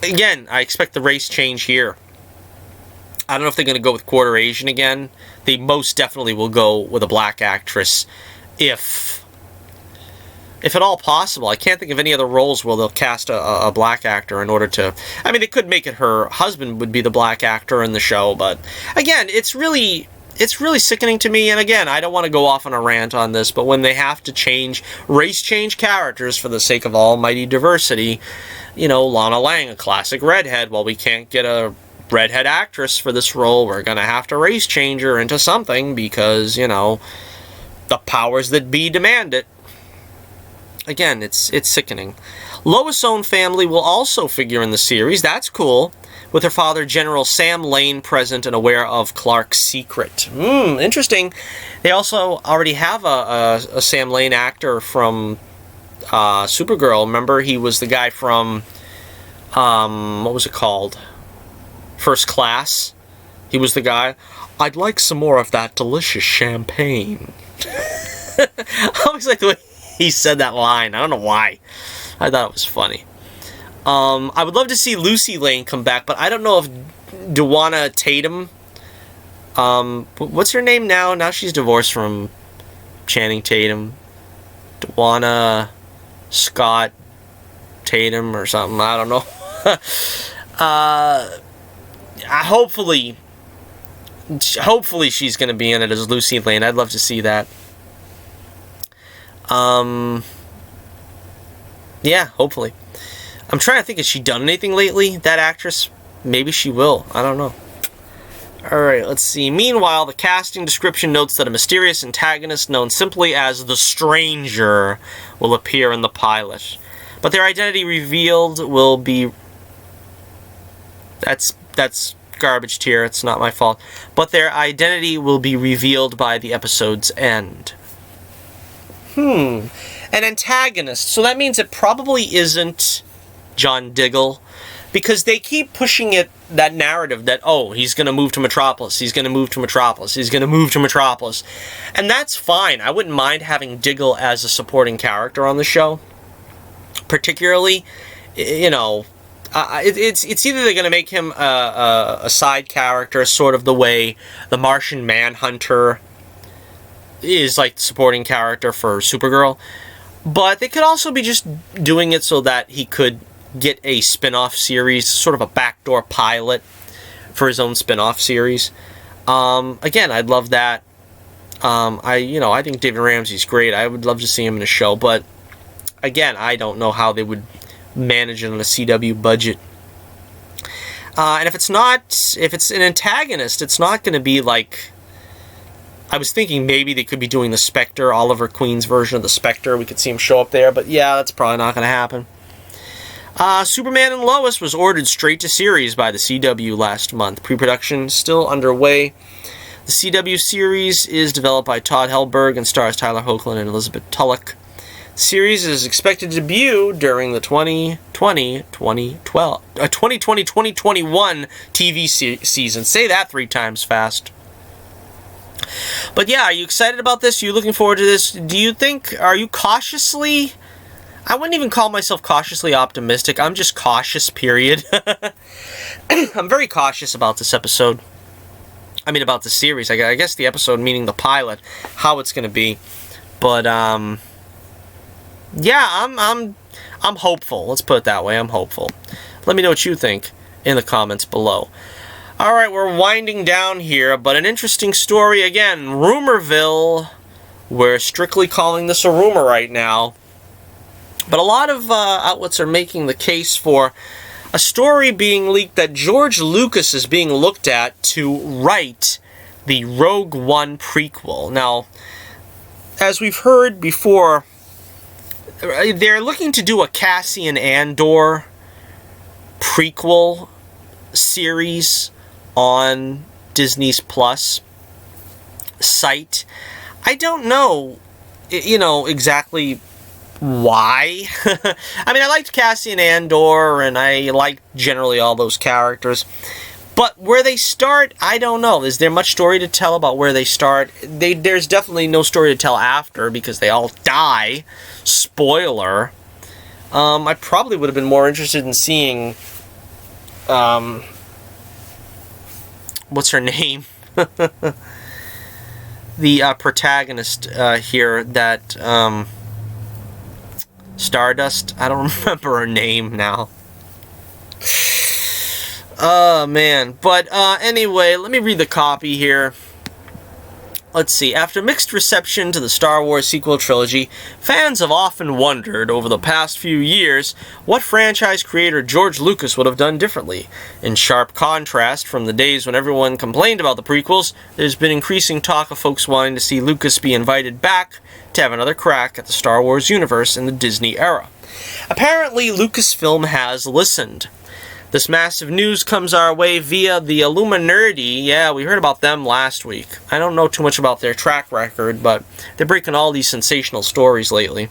Again, I expect the race change here. I don't know if they're going to go with quarter Asian again. They most definitely will go with a black actress, if at all possible. I can't think of any other roles where they'll cast a black actor in order to... I mean, they could make it her husband would be the black actor in the show, but again, it's really sickening to me. And again, I don't want to go off on a rant on this, but when they have to race change characters for the sake of almighty diversity, Lana Lang, a classic redhead, well, we can't get a redhead actress for this role. We're going to have to race change her into something because, the powers that be demand it. Again, it's sickening. Lois' own family will also figure in the series. That's cool. With her father, General Sam Lane, present and aware of Clark's secret. Interesting. They also already have a Sam Lane actor from Supergirl. Remember, he was the guy from, what was it called? First Class. He was the guy. I'd like some more of that delicious champagne. I always like the way he said that line. I don't know why. I thought it was funny. I would love to see Lucy Lane come back, but I don't know if Dewanna Tatum... what's her name now? Now she's divorced from Channing Tatum. Dewanna Scott Tatum or something. I don't know. Hopefully she's going to be in it as Lucy Lane. I'd love to see that. Yeah, hopefully. I'm trying to think, has she done anything lately, that actress? Maybe she will. I don't know. Alright, let's see. Meanwhile, the casting description notes that a mysterious antagonist known simply as the Stranger will appear in the pilot. But their identity revealed will be... That's garbage tier. It's not my fault. But their identity will be revealed by the episode's end. An antagonist. So that means it probably isn't John Diggle, because they keep pushing that narrative that, oh, he's going to move to Metropolis, he's going to move to Metropolis, he's going to move to Metropolis. And that's fine. I wouldn't mind having Diggle as a supporting character on the show. Particularly, you know, it's either they're going to make him a side character, sort of the way the Martian Manhunter is like the supporting character for Supergirl, but they could also be just doing it so that he could get a spin-off series, sort of a backdoor pilot for his own spin-off series. Again, I'd love that. I think David Ramsey's great. I would love to see him in a show, but again, I don't know how they would manage it on a CW budget. And if it's an antagonist, it's not going to be like, I was thinking maybe they could be doing the Spectre, Oliver Queen's version of the Spectre. We could see him show up there, but yeah, that's probably not going to happen. Superman and Lois was ordered straight to series by the CW last month. Pre-production still underway. The CW series is developed by Todd Hellberg and stars Tyler Hoechlin and Elizabeth Tulloch. The series is expected to debut during the 2020-2021 TV season. Say that 3 times fast. But yeah, are you excited about this? Are you looking forward to this? Are you cautiously... I wouldn't even call myself cautiously optimistic. I'm just cautious, period. I'm very cautious about this episode. I mean, about the series. I guess the episode, meaning the pilot, how it's going to be. But, yeah, I'm hopeful. Let's put it that way. I'm hopeful. Let me know what you think in the comments below. All right, we're winding down here, but an interesting story again. Rumorville. We're strictly calling this a rumor right now. But a lot of outlets are making the case for a story being leaked that George Lucas is being looked at to write the Rogue One prequel. Now, as we've heard before, they're looking to do a Cassian Andor prequel series on Disney's Plus site. I don't know, exactly why. I mean, I liked Cassian Andor, and I liked generally all those characters. But where they start, I don't know. Is there much story to tell about where they start? There's definitely no story to tell after, because they all die. Spoiler. I probably would have been more interested in seeing... what's her name? The protagonist here that... Stardust? I don't remember her name now. Oh, man. But anyway, let me read the copy here. Let's see. After mixed reception to the Star Wars sequel trilogy, fans have often wondered over the past few years what franchise creator George Lucas would have done differently. In sharp contrast from the days when everyone complained about the prequels, there's been increasing talk of folks wanting to see Lucas be invited back to have another crack at the Star Wars universe in the Disney era. Apparently, Lucasfilm has listened. This massive news comes our way via the Illuminati. Yeah, we heard about them last week. I don't know too much about their track record, but they're breaking all these sensational stories lately.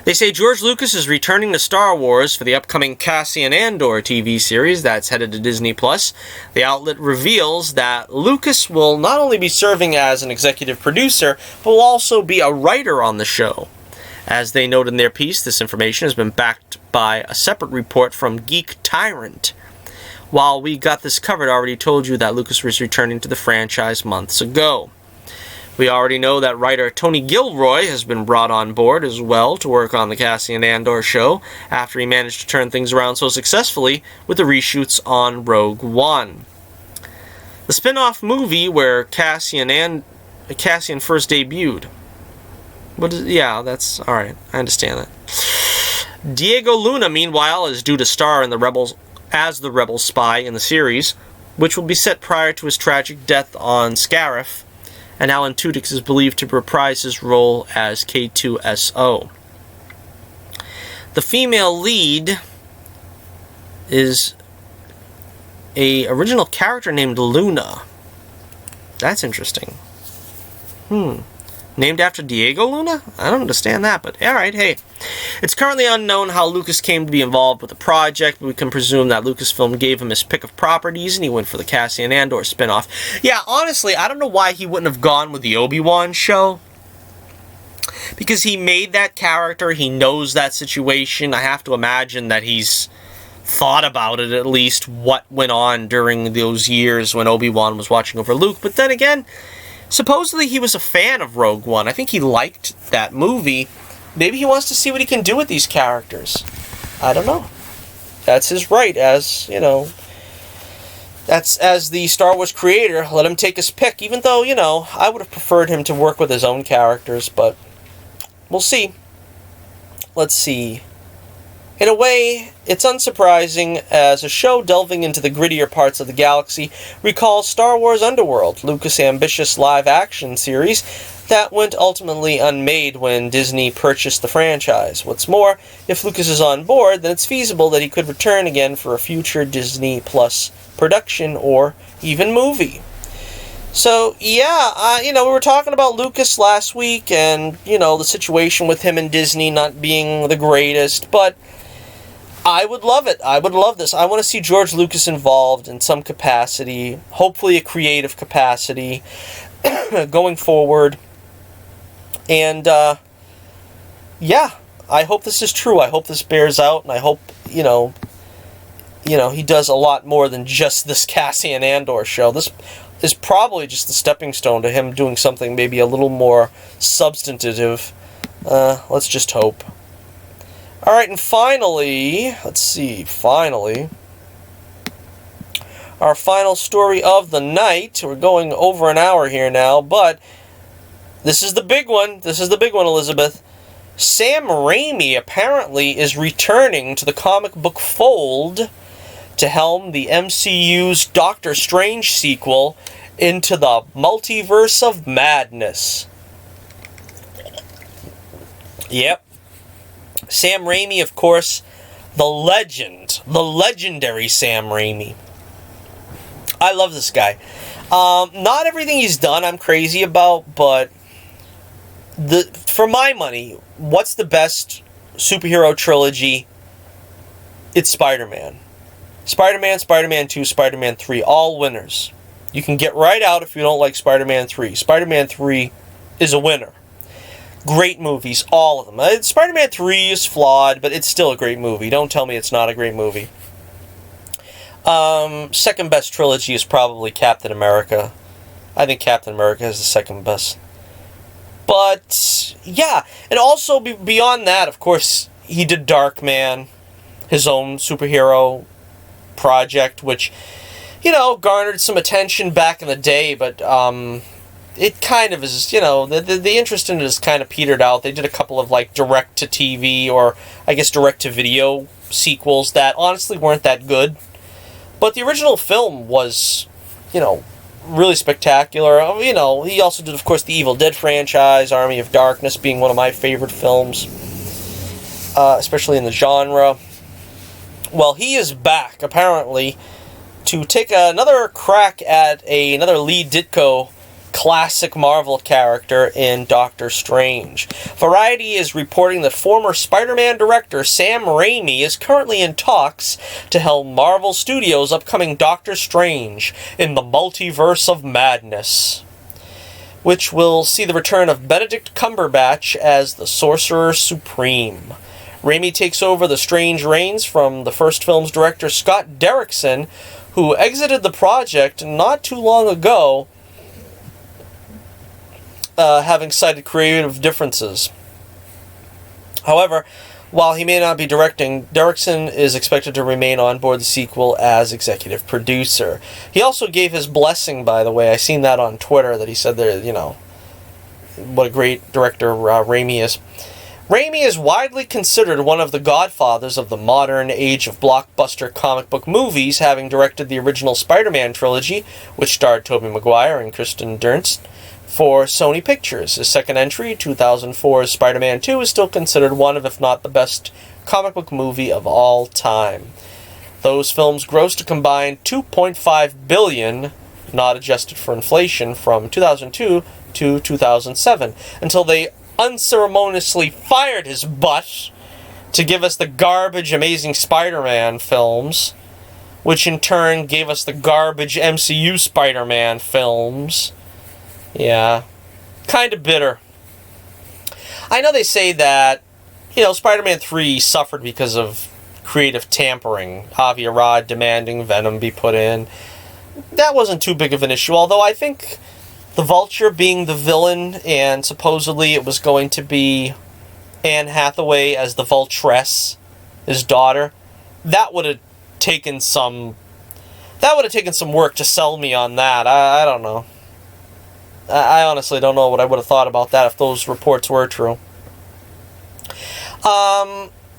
They say George Lucas is returning to Star Wars for the upcoming Cassian Andor TV series that's headed to Disney+. The outlet reveals that Lucas will not only be serving as an executive producer, but will also be a writer on the show. As they note in their piece, this information has been backed by a separate report from Geek Tyrant. While we got this covered, I already told you that Lucas was returning to the franchise months ago. We already know that writer Tony Gilroy has been brought on board as well to work on the Cassian Andor show after he managed to turn things around so successfully with the reshoots on Rogue One. The spin-off movie where Cassian first debuted. Yeah, that's alright. I understand that. Diego Luna, meanwhile, is due to star in the Rebels as the Rebel spy in the series, which will be set prior to his tragic death on Scarif, and Alan Tudyk is believed to reprise his role as K2SO. The female lead is a original character named Luna. That's interesting. Named after Diego Luna? I don't understand that, but alright, hey. It's currently unknown how Lucas came to be involved with the project, but we can presume that Lucasfilm gave him his pick of properties and he went for the Cassian Andor spinoff. Yeah, honestly, I don't know why he wouldn't have gone with the Obi-Wan show. Because he made that character, he knows that situation. I have to imagine that he's thought about it at least, what went on during those years when Obi-Wan was watching over Luke. But then again, supposedly he was a fan of Rogue One. I think he liked that movie. Maybe he wants to see what he can do with these characters. I don't know. That's his right as, you know, that's as the Star Wars creator. Let him take his pick. Even though, you know, I would have preferred him to work with his own characters, but we'll see. Let's see. In a way, it's unsurprising, as a show delving into the grittier parts of the galaxy recalls Star Wars Underworld, Lucas' ambitious live-action series that went ultimately unmade when Disney purchased the franchise. What's more, if Lucas is on board, then it's feasible that he could return again for a future Disney Plus production or even movie. So, yeah, you know, we were talking about Lucas last week and, you know, the situation with him and Disney not being the greatest, but I would love it. I would love this. I want to see George Lucas involved in some capacity, hopefully a creative capacity, going forward. And, yeah, I hope this is true. I hope this bears out, and I hope, you know, he does a lot more than just this Cassian Andor show. This is probably just the stepping stone to him doing something maybe a little more substantive. Let's just hope. Alright, and finally, let's see, our final story of the night. We're going over an hour here now, but this is the big one. This is the big one, Elizabeth. Sam Raimi apparently is returning to the comic book fold to helm the MCU's Doctor Strange sequel, Into the Multiverse of Madness. Yep. Sam Raimi, of course, the legendary Sam Raimi. I love this guy. Not everything he's done I'm crazy about, but for my money, what's the best superhero trilogy? It's Spider-Man. Spider-Man, Spider-Man 2, Spider-Man 3, all winners. You can get right out if you don't like Spider-Man 3. Spider-Man 3 is a winner. Great movies, all of them. Spider-Man 3 is flawed, but it's still a great movie. Don't tell me it's not a great movie. Second best trilogy is probably Captain America. I think Captain America is the second best. But, yeah. And also, beyond that, of course, he did Darkman, his own superhero project, which, you know, garnered some attention back in the day, but, it kind of is, you know, the interest in it is kind of petered out. They did a couple of, like, direct-to-TV or, I guess, direct-to-video sequels that honestly weren't that good. But the original film was, you know, really spectacular. You know, he also did, of course, the Evil Dead franchise, Army of Darkness being one of my favorite films, especially in the genre. Well, he is back, apparently, to take another crack at another lead Ditko classic Marvel character in Doctor Strange. Variety is reporting that former Spider-Man director Sam Raimi is currently in talks to helm Marvel Studios' upcoming Doctor Strange in the Multiverse of Madness, which will see the return of Benedict Cumberbatch as the Sorcerer Supreme. Raimi takes over the Strange reins from the first film's director Scott Derrickson, who exited the project not too long ago, having cited creative differences. However, while he may not be directing, Derrickson is expected to remain on board the sequel as executive producer. He also gave his blessing, by the way. I seen that on Twitter, that he said that, you know, what a great director Raimi is. Raimi is widely considered one of the godfathers of the modern age of blockbuster comic book movies, having directed the original Spider-Man trilogy, which starred Tobey Maguire and Kristen Dunst, for Sony Pictures. His second entry, 2004's Spider-Man 2, is still considered one of, if not the best, comic book movie of all time. Those films grossed a combined $2.5 billion, not adjusted for inflation, from 2002 to 2007, until they unceremoniously fired his butt to give us the garbage Amazing Spider-Man films, which in turn gave us the garbage MCU Spider-Man films. Yeah, kind of bitter. I know they say that, Spider-Man 3 suffered because of creative tampering. Avi Arad demanding Venom be put in. That wasn't too big of an issue, although I think the Vulture being the villain, and supposedly it was going to be Anne Hathaway as the Vultress, his daughter, that would have taken some work to sell me on that. I don't know. I honestly don't know what I would have thought about that if those reports were true.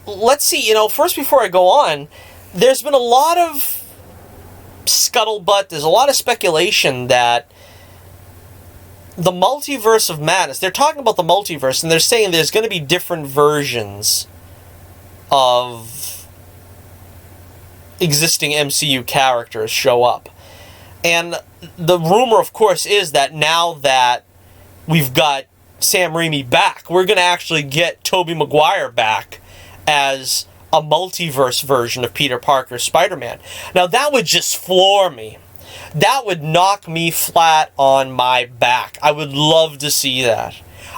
Let's see, first before I go on, there's been a lot of scuttlebutt, there's a lot of speculation that the Multiverse of Madness, they're talking about the multiverse, and they're saying there's going to be different versions of existing MCU characters show up. And the rumor, of course, is that now that we've got Sam Raimi back, we're going to actually get Tobey Maguire back as a multiverse version of Peter Parker's Spider-Man. Now, that would just floor me. That would knock me flat on my back. I would love to see that.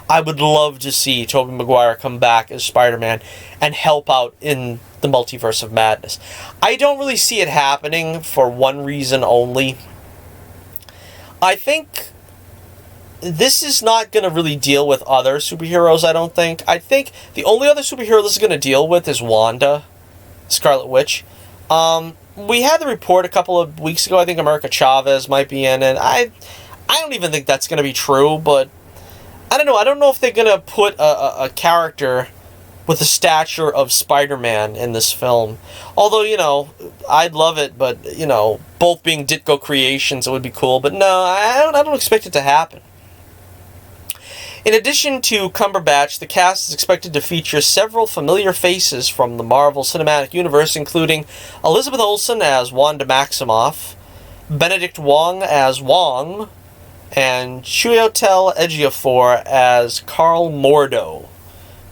I would love to see Tobey Maguire come back as Spider-Man and help out in the Multiverse of Madness. I don't really see it happening for one reason only. I think this is not going to really deal with other superheroes, I don't think. I think the only other superhero this is going to deal with is Wanda, Scarlet Witch. We had the report a couple of weeks ago, I think America Chavez might be in it. I don't even think that's going to be true, but I don't know. I don't know if they're going to put a character with the stature of Spider-Man in this film. Although, I'd love it, but, both being Ditko creations, it would be cool. But no, I don't expect it to happen. In addition to Cumberbatch, the cast is expected to feature several familiar faces from the Marvel Cinematic Universe, including Elizabeth Olsen as Wanda Maximoff, Benedict Wong as Wong, and Chiwetel Ejiofor as Carl Mordo.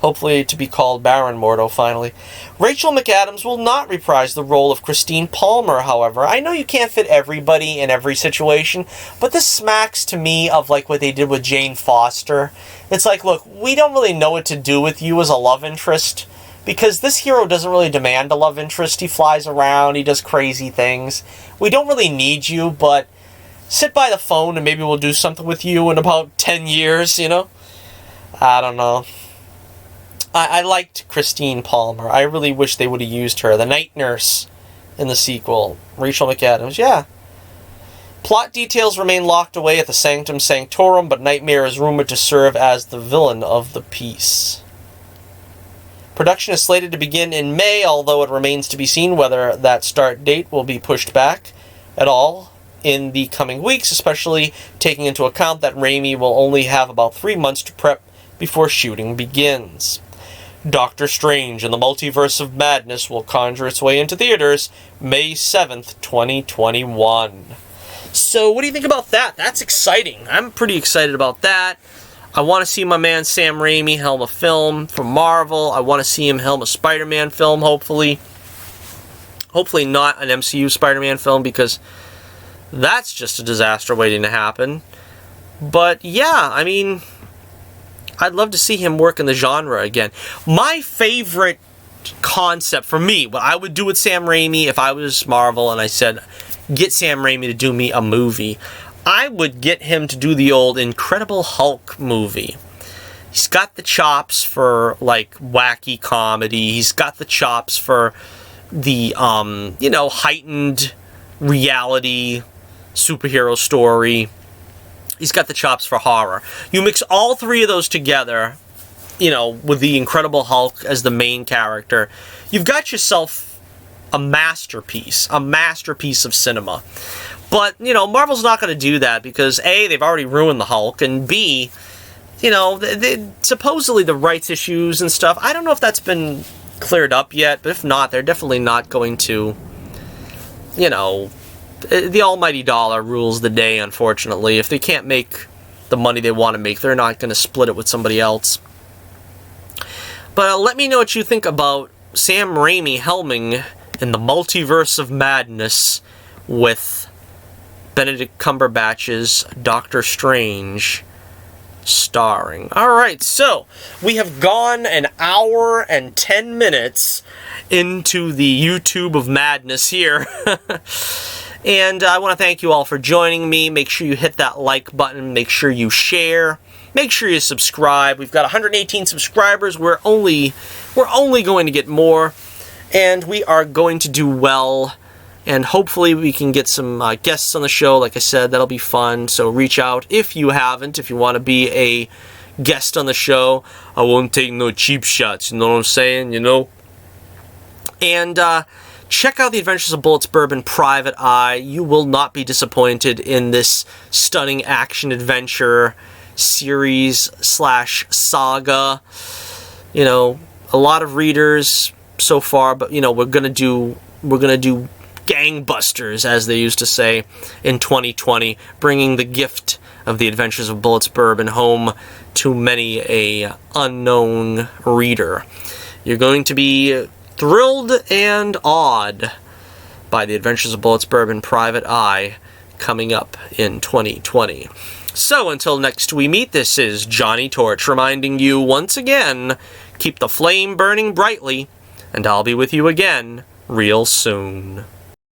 Hopefully to be called Baron Mordo, finally. Rachel McAdams will not reprise the role of Christine Palmer, however. I know you can't fit everybody in every situation, but this smacks to me of like what they did with Jane Foster. It's like, look, we don't really know what to do with you as a love interest, because this hero doesn't really demand a love interest. He flies around, he does crazy things. We don't really need you, but sit by the phone and maybe we'll do something with you in about 10 years, I don't know. I liked Christine Palmer. I really wish they would have used her. The night nurse in the sequel. Rachel McAdams, yeah. Plot details remain locked away at the Sanctum Sanctorum, but Nightmare is rumored to serve as the villain of the piece. Production is slated to begin in May, although it remains to be seen whether that start date will be pushed back at all in the coming weeks, especially taking into account that Raimi will only have about 3 months to prep before shooting begins. Doctor Strange and the Multiverse of Madness will conjure its way into theaters May 7th, 2021. So, what do you think about that? That's exciting. I'm pretty excited about that. I want to see my man Sam Raimi helm a film from Marvel. I want to see him helm a Spider-Man film, hopefully. Hopefully not an MCU Spider-Man film, because that's just a disaster waiting to happen. But, yeah, I mean, I'd love to see him work in the genre again. My favorite concept for me, what I would do with Sam Raimi if I was Marvel and I said, get Sam Raimi to do me a movie, I would get him to do the old Incredible Hulk movie. He's got the chops for, like, wacky comedy. He's got the chops for the, heightened reality superhero story. He's got the chops for horror. You mix all three of those together, with the Incredible Hulk as the main character, you've got yourself a masterpiece of cinema. But, Marvel's not going to do that because, A, they've already ruined the Hulk, and B, supposedly the rights issues and stuff, I don't know if that's been cleared up yet, but if not, they're definitely not going to, the almighty dollar rules the day, unfortunately. If they can't make the money they want to make. They're not going to split it with somebody else. But let me know what you think about Sam Raimi helming in the Multiverse of Madness with Benedict Cumberbatch's Doctor Strange starring. Alright, so we have gone an hour and 10 minutes into the YouTube of madness here. And I want to thank you all for joining me. Make sure you hit that like button. Make sure you share. Make sure you subscribe. We've got 118 subscribers. We're only going to get more. And we are going to do well. And hopefully we can get some guests on the show. Like I said, that'll be fun. So reach out if you haven't. If you want to be a guest on the show. I won't take no cheap shots. You know what I'm saying? You know? And check out The Adventures of Bullets Bourbon Private Eye. You will not be disappointed in this stunning action-adventure series / saga. You know, a lot of readers so far, but, you know, we're gonna do gangbusters, as they used to say, in 2020, bringing the gift of The Adventures of Bullets Bourbon home to many a unknown reader. You're going to be thrilled and awed by The Adventures of Bullets Bourbon Private Eye coming up in 2020. So until next we meet, this is Johnny Torch reminding you once again, keep the flame burning brightly, and I'll be with you again real soon.